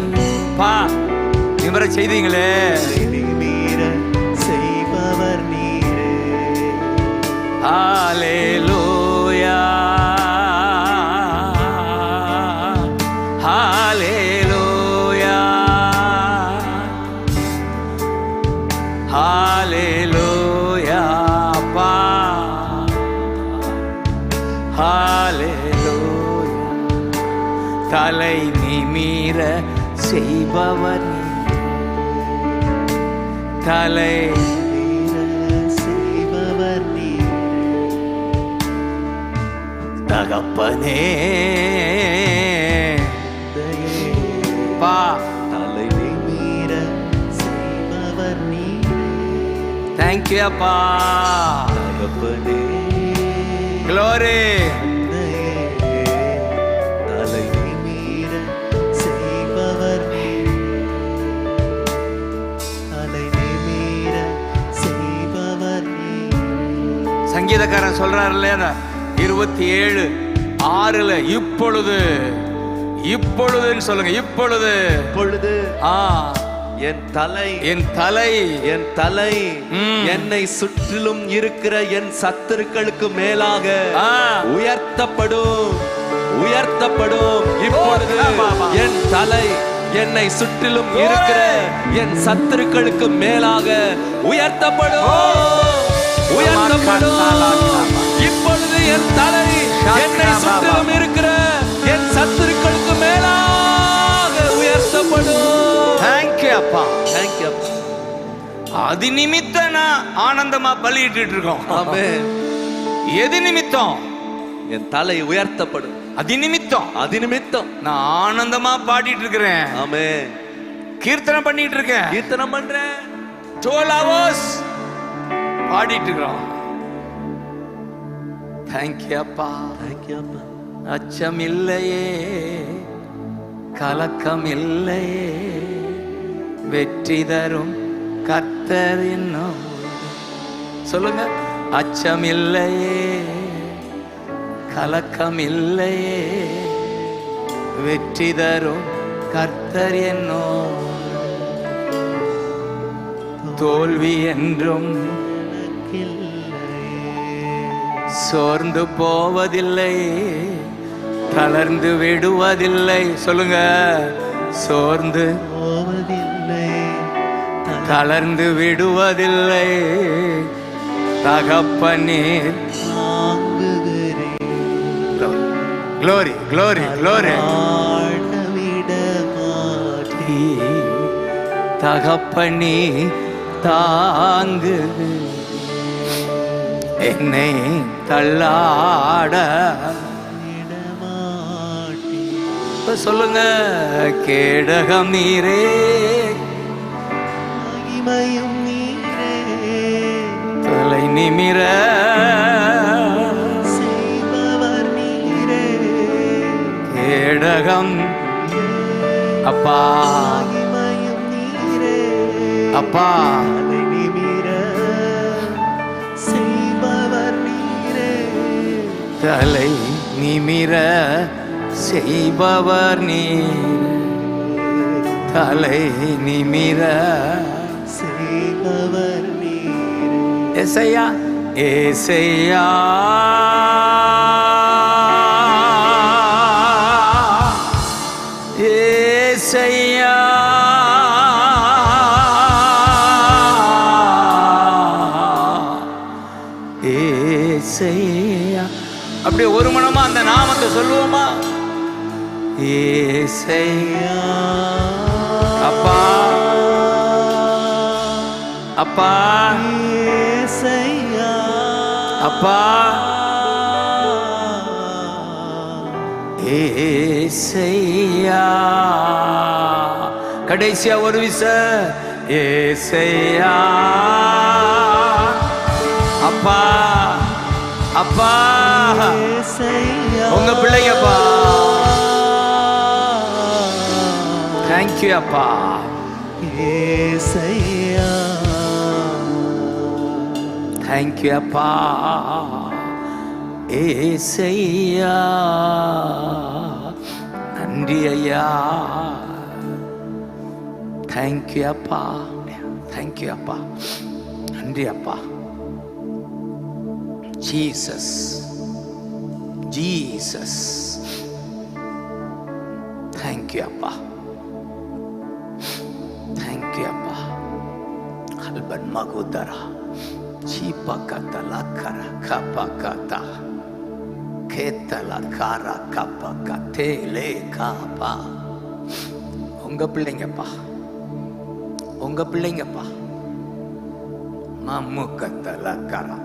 பா நிமிர செய்தீங்களே. நிமிர செய்பவர் நீரே. ஹalleluya ஹalleluya ஹalleluya அப்பா ஹalleluya தலை நிமிர செய்பவர் நீ. தலை செய்பவர் நீரே. தகப்பனே பா தலை நிமிர செய்பவர் நீரே. தேங்க்யூ அப்பா. தகப்பனே, க்ளோரி தலை நிமிர செய்பவர் நீரே. தலை நிமிர செய்பவர் நீரே. சங்கீதக்காரன் சொல்றாரு இல்லையா 27:6 இப்பொழுது இப்பொழுதுன்னு சொல்லுங்க. இப்பொழுது இப்பொழுது ஆ என் தலை என் தலை என் தலை என்னை சுற்றிலும் இருக்கிற என் சத்துருக்களுக்கு மேலாக ஆ. உயர்த்தப்படும் உயர்த்தப்படும். இப்பொழுது என் தலை என்னை சுற்றிலும் இருக்கிற என் சத்துருக்களுக்கு மேலாக உயர்த்தப்படும் உயர்த்தப்படும். இப்பொழுது என் தலை என்னை சுற்றிலும் இருக்கிற என் சத்துருக்களுக்கு மேலாக உயர்த்தப்படும். தேங்க்யூ அப்பா. தேங்க்யூ. அது நிமித்தம் நான் ஆனந்தமா பலியிட்டு இருக்கோம். ஆமென். எது நிமித்தம்? என் தலை உயர்த்தப்படும். அது நிமித்தம் அது நிமித்தம் நான் ஆனந்தமா பாடிட்டு இருக்கிறேன். ஆமென். கீர்த்தனை பண்ணிட்டு இருக்கேன். கீர்த்தனம் பண்றேன். 12 hours பாடிட்டு இருக்கிறோம். தேங்க்யூ அப்பா. தேங்க்யூ அப்பா. அச்சம் இல்லையே, கலக்கம் இல்லையே, வெற்றி தரும் கர்த்தர் என்னும். சொல்லுங்க. அச்சம் இல்லையே, கலக்கம் இல்லையே, வெற்றி தரும் கர்த்தர் என்னும். தோல்வி என்றும் சோர்ந்து போவதில்லை, தளர்ந்து விடுவதில்லை. சொல்லுங்க. சோர்ந்து போவதில்லை, தளர்ந்து விடுவதில்லை, தகப்பனீர். தாங்குகிறேன். Glory glory glory. ஆழ்ந்த விட மாட்டேன். தகப்பனி தாங்கு என்னை தள்ளாட விடமாட்டேன். இப்ப சொல்லுங்க. கேடகம் நீரே, மகிமையும் நீரே. தலை நிமிர செய்பவர் நீரே. கேடகம் அப்பா. மகிமையும் நீரே. அப்பா தலை நிமிர செய்பவர் நீரே. தலை நிமிர செய்பவர் நீர். தலை நிமிர செய்பவர் நீரே. ஏசையா ஏசையா ஏசையா ஏசையா. அப்படியே ஒரு மனமா அந்த நாமத்தை சொல்லுவோமா? ஏசையா. அப்பா அப்பா ஏசையா. அப்பா ஏசையா. கடைசியா ஒரு விச ஏசையா. அப்பா அப்பா ஏசையா உங்க பிள்ளைங்கப்பா. தேங்க்யூ அப்பா. ஏசையா தேங்க்யூ அப்பா. ஏசையா நன்றி ஐயா. தேங்க்யூ அப்பா. தேங்க்யூ அப்பா. நன்றி அப்பா. ஜீசஸ் ஜீசஸ் தேங்க்யூ அப்பா. தேங்க்யூ அப்பா. அல்பன் மகுதரா சீபகதலா கரா கபகதா கேத்தலா காரா கபகதேலே காபா. உங்க பிள்ளைங்கப்பா. உங்க பிள்ளைங்கப்பா. மம்முகதலா கரா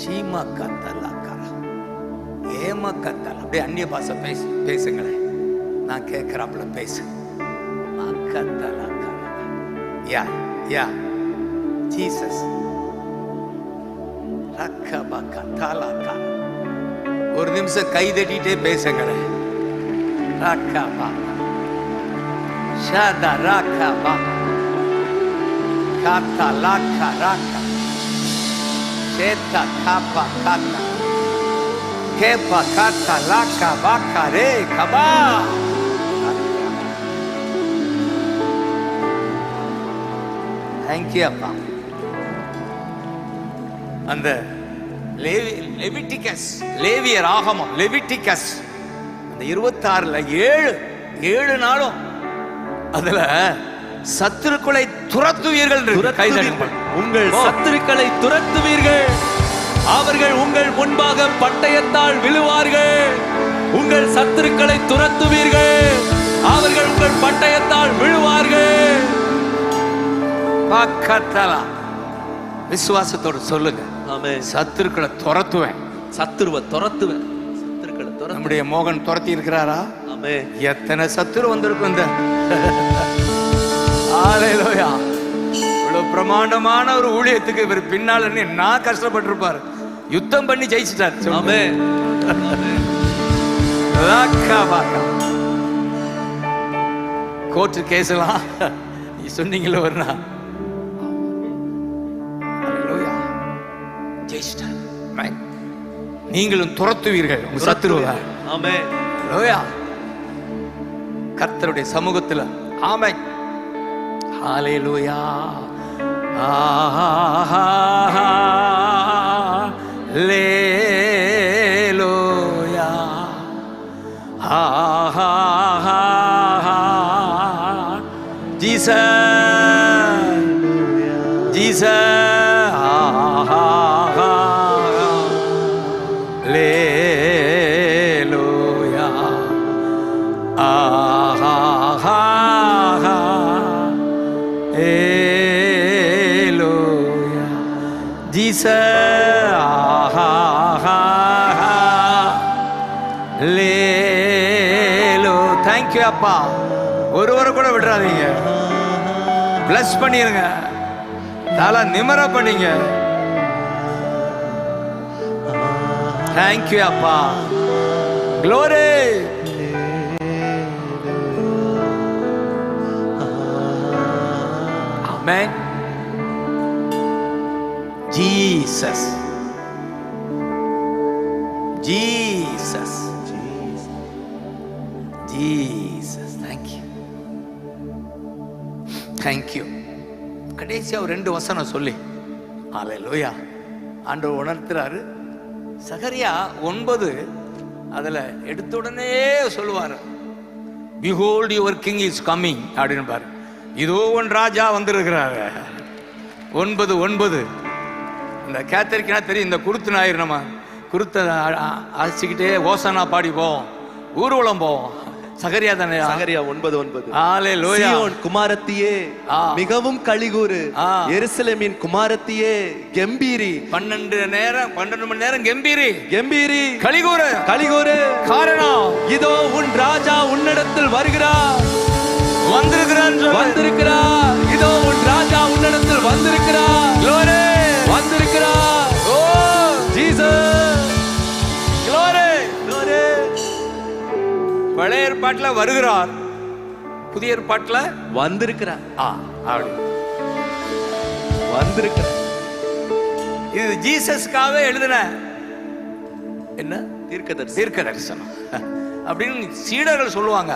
சீமகதலா கரா ஏமகதலா. அப்படியே அந்நிய பாஷை பேசுங்களேன். நான் கேட்கிறாப்புல பேசு. மக்கதலா கரா. யா யா ஜீசஸ். ரக்கபகதலா. ஒரு நிமிஷம் கை தட்டிட்டே பேசுங்களேன். ரக்கபா ஷாதா ரக்கபா கதலா கரா சேத்தா காப்பா காத்தா கேப்பா காத்தா லாக்கா பாக்கா ரே கபா. தேங்க்யூ அப்பா. அந்த லெவிட்டிகஸ் லேவியர் ஆகமம் லெவிட்டிகஸ் அந்த 26ல 7 நாளும் அதுல சத்துருக்களை துரத்துவீர்கள். உங்கள் சத்துருக்களை துரத்துவீர்கள். அவர்கள் உங்கள் முன்பாக பட்டயத்தால் விழுவார்கள். உங்கள் சத்துருக்களை துரத்துவீர்கள். அவர்கள் உங்கள் பட்டயத்தால் விழுவார்கள். பக்கத்தலா. விசுவாசத்தோடு சொல்லுங்க. ஆமென். சத்துருக்களை துரத்துவேன். சத்துருவை துரத்துவேன். சத்துருக்களை துரத்து. நம்முடைய மோகன் துரத்தி இருக்கிறாரா? ஆமென். எத்தனை சத்துரு வந்திருக்கும் இந்த ஹல்லேலூயா. இவ்வளவு பிரமாண்டமான ஒரு ஊழியத்துக்கு இவர் பின்னால நான் கஷ்டப்பட்டிருப்பாரு. யுத்தம் பண்ணி ஜெயிச்சிட்டார். ஆமென். கோர்ட்டு கேஸ்லாம் நீ சொன்னீங்களே ஒரு நாள் ஜெயிச்சிட்டார். நீங்களும் துரத்துவீர்கள் உங்க சத்துருவ. ஆமென். ஹல்லேலூயா. கர்த்தருடைய சமூகத்துல. ஆமென். ஹல்லேலூயா. ஹல்லேலூயா. Jesus Jesus. ஹல்லேலூயா. தேங்க்யூ அப்பா. ஒருவரை கூட விடுறாதீங்க. பிளஸ் பண்ணிருங்க. தலை நிமர பண்ணீங்க. தேங்க்யூ அப்பா. Glory. Amen. Jesus. Jesus. Jesus. Thank you. Thank you. கடைசியா ஒரு 2 வசனம் சொல்லி ஹல்லேலூயா ஆண்டவர் உணர்த்துறாரு. சகரியா 9 அதுல எடுத்த உடனே சொல்லுவாரு, behold your king is coming அப்படின்னு பாரு. இதோ உன் ராஜா வந்திருக்கிறாரு. 9:9 இந்த கேத்தரிக்கனா தெரியும். இந்த குருத்து ஞாயிறு நம்ம குருத்தை அழைச்சிக்கிட்டே ஓசனா பாடி போவோம், ஊர்வலம் போவோம். சகரியா தானே? சகரியா 9:9. ஹல்லேலூயா. சீயோன் குமாரத்தியே மிகவும் களிகூரு. எருசலேமின் குமாரத்தியே கெம்பீரி. 12 மணி நேரம் கெம்பீரி கெம்பீரி களிகூரு களிகூரு. காரணம் இதோ உன் ராஜா உன்னிடத்தில் வருகிறார். வந்திருக்கிறார். இதோ உன் ராஜா உன்னிடத்தில் வந்திருக்கிறார். வந்திருக்கிறார். ஓ ஜீசஸ். பழைய ஏற்பாட்டுல வருகிறார், புதிய ஏற்பாட்டுல வந்திருக்கிறார். அப்படி வந்திருக்கிறார். இது ஜீசஸ்க்காக எழுதின என்ன தீர்க்க தரிசனம் அப்படின்னு சீடர்கள் சொல்லுவாங்க.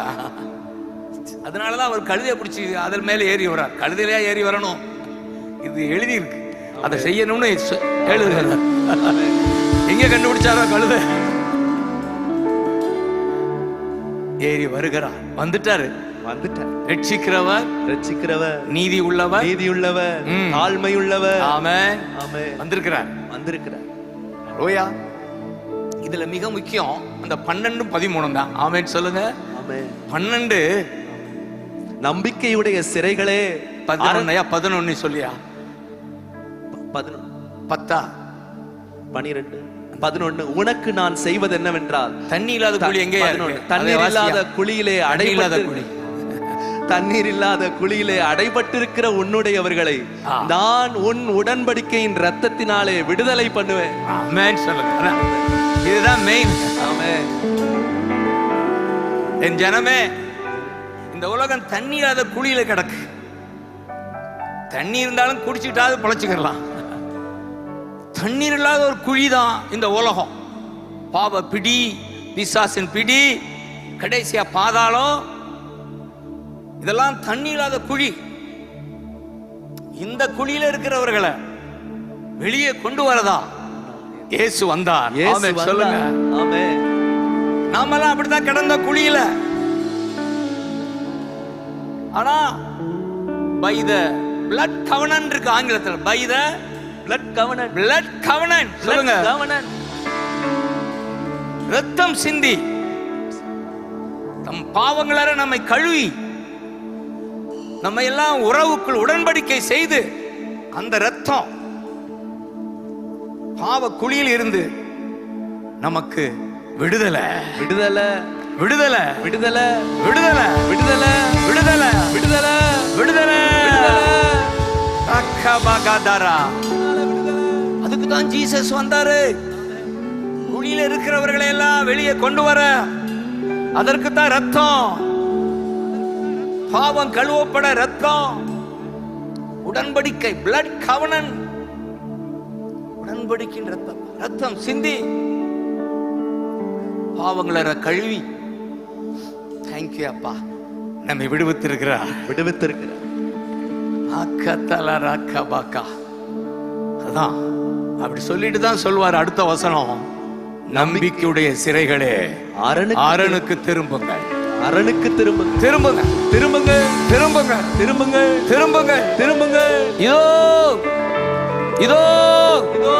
அதனாலதான் அவர் கழுதையை பிடிச்சி அதில் மேல ஏறி வர்றார். கழுதையிலேயே ஏறி வரணும், இது எழுதி இருக்கு, அதை செய்யணும்னு எழுதுகிறார். எங்க கண்டுபிடிச்சாரோ கழுதை? ஏறி வருகிறார், வந்துட்டாரு. ரட்சிக்கிறவர், நீதி உள்ளவர், தாழ்மை உள்ளவர். ஆமென். வந்திருக்கிறார். ஓயா, இதுல மிக முக்கியம் அந்த 12 13 தான். ஆமென் சொல்லுங்க. 12 நம்பிக்கையுடைய சிறைகளே. 11 சொல்லியா? 11 உனக்கு நான் செய்வது என்னவென்றால், தண்ணி இல்லாத குழி எங்கே? தண்ணீர் இல்லாத குழியிலே அடையில்லாத குழி, தண்ணீர் இல்லாத குழியிலே அடைபட்டிருக்கிற உன்னுடையவர்களை நான் உன் உடன்படிக்கையின் இரத்தத்தினாலே விடுதலை பண்ணுவேன். ஆமென் சொல்லுங்க. இதுதான் மெயின். ஆமென். என் ஜனமே, இந்த உலகம் தண்ணி இல்லாத குழியில கிடக்கு. தண்ணி இருந்தாலும் குடிச்சுட்டாவது பொழைச்சுக்கலாம். தண்ணீர் இல்லாத ஒரு குழிதான் இந்த உலகம். பாவ பிடி, பிசாசின் பிடி, கடைசியா பாதாளம், இதெல்லாம் தண்ணி இல்லாத குழி. இந்த குழியில இருக்கிறவர்களை வெளியே கொண்டு வரதா இயேசு வந்தார். ஆமென் சொல்லுங்க. ஆமென். நாமெல்லாம் அப்படித்தான் கிடந்த குழியில. ஆனா by the blood covenant இருக்கு ஆங்கிலத்துல. by the blood covenant. blood covenant சொல்லுங்க. ரத்தம் சிந்தி தம் பாவங்களால நம்மை கழுவி நம்ம எல்லாம் உறவுக்குள் உடன்படிக்கை செய்து அந்த ரத்தம் பாவ குழியில் இருந்து நமக்கு விடுதலை விடுதலை விடுதலை விடுதலை விடுதலை விடுதலை விடுதலை விடுதலை விடுதலை. அதுக்கு தான் ஜீசஸ் வந்தாரு, குழியில இருக்கிறவர்களை எல்லாம் வெளியே கொண்டு வர. அதற்கு தான் ரத்தம், பாவம் கழுவப்பட ரத்தம், உடன்படிக்கை, blood covenant, உடன்படிக்கையின் ரத்தம், ரத்தம் சிந்தி பாவங்களை கழுவி. தேங்க்யூ அப்பா, நம்மை விடுவித்திருக்கிறார். அதான் அப்படி சொல்லிட்டு தான் சொல்வார் அடுத்த வசனம், நம்பிக்கையுடைய சிறைகளே அரணுக்கு திரும்புங்கள். அரணுக்கு திரும்புங்க, திரும்புங்க, திரும்புங்க, திரும்புங்க, திரும்புங்க, திரும்புங்க, திரும்புங்க. இதோ இதோ இதோ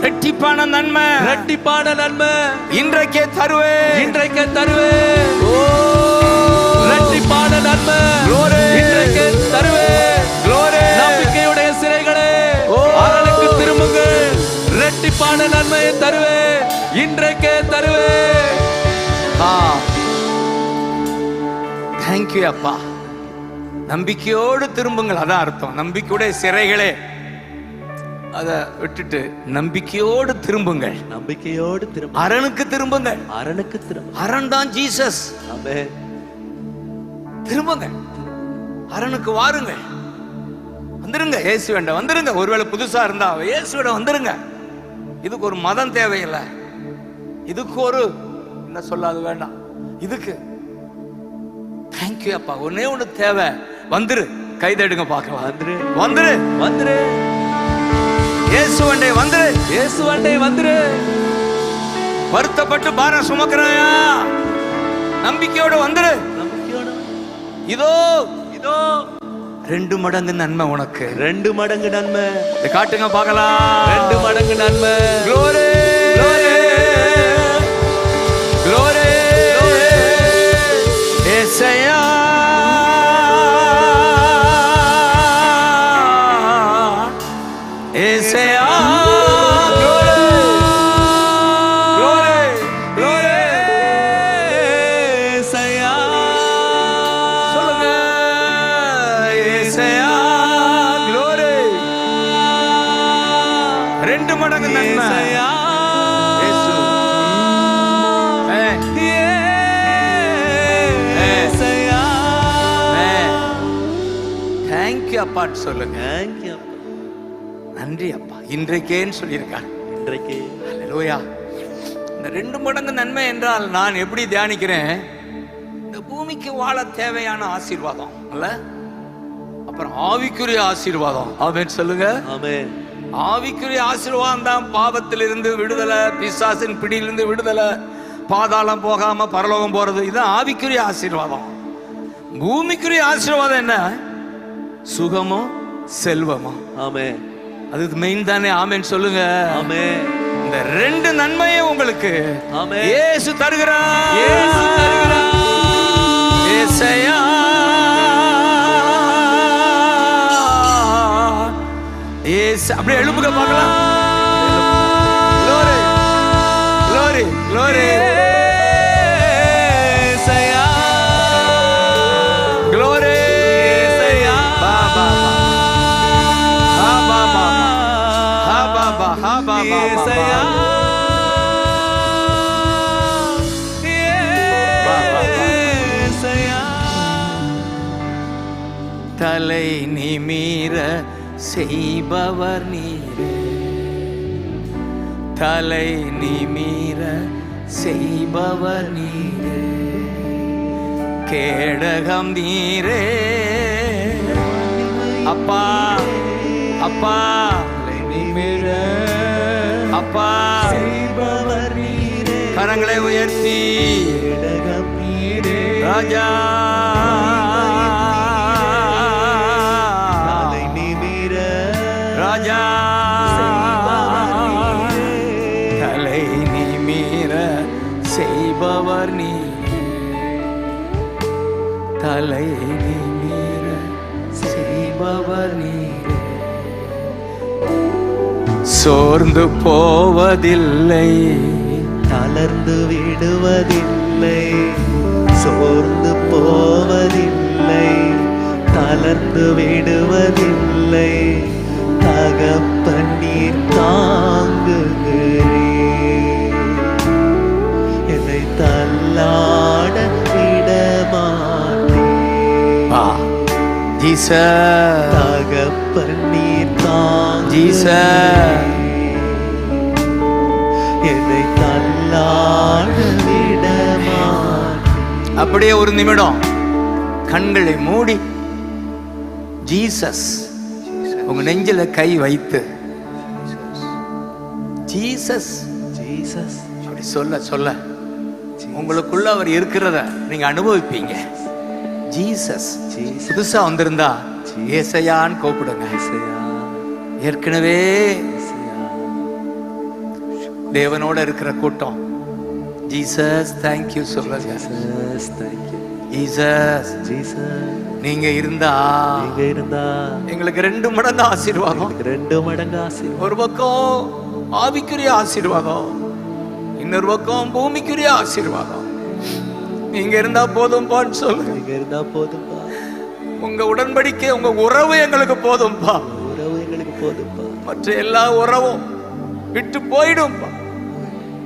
ரெட்டிப்பான நன்மை, ரெட்டிப்பான நன்மை இன்றைக்கே தருவேன், இன்றைக்கே தருவேன். ஓ ரெட்டிப்பான நன்மை இன்றைக்கே தருவேன். நம்பிக்கையுடைய சிறைகளே அரணுக்கு திரும்புங்க, ரெட்டிப்பான நன்மையை தருவேன், இன்றைக்கே தருவேன். தேங்க்யூ அப்பா. நம்பிக்கையோடு திரும்புங்கள், அதான் அர்த்தம். நம்பிக்கையுடைய சிறைகளே, அதை விட்டுட்டு நம்பிக்கையோடு திரும்புங்கள். நம்பிக்கையோடு திரும்ப, அரணுக்கு திரும்புங்கள். அரணுக்கு திரும்ப, அரண் தான் ஜீசஸ். ஆமென். திரும்புங்க, அரணுக்கு வாருங்கள், வந்துருங்க, இயேசு வேண்டாம் வந்துருங்க. ஒருவேளை புதுசா இருந்தா இயேசுவிட வந்துருங்க. இதுக்கு ஒரு மதம் தேவையில்லை, இதுக்கு ஒரு என்ன சொல்லாது வேண்டாம். இதுக்கு தேங்க்யூ அப்பா. ஒன்னே ஒண்ணு தேவை, வந்துரு, கைதடுங்க பார்க்கலாம். வந்துரு, வந்துரு, வந்துரு, இயேசுவண்டே வந்துரு, இயேசுவண்டே வந்துரு. வருத்தப்பட்டு பாரம் சுமக்கிறாயா, நம்பிக்கையோட வந்துரு. நம்பிக்கையோட இதோ இதோ 2 மடங்கு நன்மை உனக்கு. 2 மடங்கு நன்மை. இதை காட்டுங்க பார்க்கலாம். 2 மடங்கு நன்மை. Glory, glory, glory. ஏசையா ஏசையா, தேங்க்யூ அப்பான்னு சொல்லுங்க. தேங்க்யூ அப்பா. நன்றி அப்பா இன்றைக்கேன்னு சொல்லியிருக்காங்க. இன்றைக்கு ஹல்லேலூயா. இந்த 2 மடங்கு நன்மை என்றால் நான் எப்படி தியானிக்கிறேன், இந்த பூமிக்கு வாழ தேவையான ஆசீர்வாதம் அல்ல, அப்புறம் ஆவிக்குரிய ஆசீர்வாதம். ஆமென் சொல்லுங்க. ஆமென். ஆவிக்குரிய ஆசீர்வாதம் தான் பாவத்திலிருந்து விடுதலை, பிசாசின் பிடியிலிருந்து விடுதலை, பாதாளம் போகாம பரலோகம் போறது. இதுதான் ஆவிக்குரிய ஆசீர்வாதம். பூமிக்குரிய ஆசீர்வாதம் என்ன? சுகமோ செல்வமோ. ஆமென். அது மெயின் தானே. ஆமென் சொல்லுங்க. ஆமென். இந்த 2 நன்மையை உங்களுக்கு ஆமென். இயேசு தருகிறார். இயேசு தருகிறார். ஏசையா ஏசு அப்படியே எழுப்புக பார்க்கலாம். Glory, glory, glory. ஏசையா. Glory. ஏசையா. பா, பா, பா. ஹா, பா, பா, பா. ஹா, பா, பா, ஹா, பா, பா, பா, ஏசையா. பா. பா, பா, பா. ஏசையா. தலை நிமிர செய்பவர் நீரே, தலை நிமிர செய்பவர் நீரே, கேடகம் நீரே அப்பா, அப்பா தலை நிமிர அப்பா, செய்பவர் நீரே, கரங்களை உயர்த்தி இடகம் நீரே, ராஜா தலை நிமிர ராஜா தலை நிமிர செய்பவர் நீ, தலை நிமிர செய்பவர் நீ, சோர்ந்து போவதில்லை, தளர்ந்து விடுவதில்லை, சோர்ந்து போவதில்லை, தளர்ந்து விடுவதில்லை, தகப்பன் நீர் தாங்குகிறீர், என்னை தள்ளாட விடமாட்டீர். ஜீசஸ் தகப்பன் நீர் ஜீசஸ் தாங்குகிறீர், என்னை தள்ளாட விடமாட்டீர். அப்படியே ஒரு நிமிடம் கண்களை மூடி ஜீசஸ் உங்க நெஞ்சில கை வைத்து ஜீசஸ் ஜீசஸ் அப்படி சொல்ல சொல்ல உங்களுக்குள்ள அவர் இருக்கிறத நீங்க அனுபவிப்பீங்க. Jesus Jesus. புதுசா வந்திருந்தா ஏசையான்னு கூப்பிடுங்க. இசையா, ஏற்கனவே இசையா. தேவனோட இருக்கிற கூட்டம் ஜீசஸ் தேங்க்யூ சொல்லுங்க. Jesus, thank you. Jesus Jesus, நீங்க இருந்தா நீங்க இருந்தா எங்களுக்கு 2 மடங்கு ஆசீர்வாதம். எனக்கு 2 மடங்கு ஆசீர்வாதம். ஒரு பக்கம் ஆவிக்குரிய ஆசீர்வாதம், இன்னொரு பக்கம் பூமிக்குரிய ஆசீர்வாதம். நீங்க இருந்தா போதும்பான்னு சொல்லுங்க. நீங்க இருந்தா போதும்பா, உங்க உடன்படிக்கை உங்க உறவு எங்களுக்கு போதும்பா. உறவு எங்களுக்கு போதும்பா. மற்ற எல்லா உறவும் விட்டு போயிடும்பா.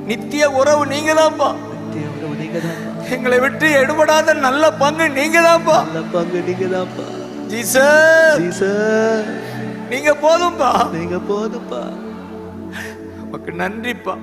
நித்திய உறவு நீங்க தான்ப்பா. நித்திய உறவு நீங்கதான்ப்பா. எங்களை விட்டு எடுபடாத நல்ல பங்கு நீங்க தான்ப்பா. நல்ல பங்கு நீங்கதான்ப்பா. ஜீசஸ் ஜீசஸ், நீங்க போதும்பா. நீங்க போதும்பா. உமக்கு நன்றிப்பா.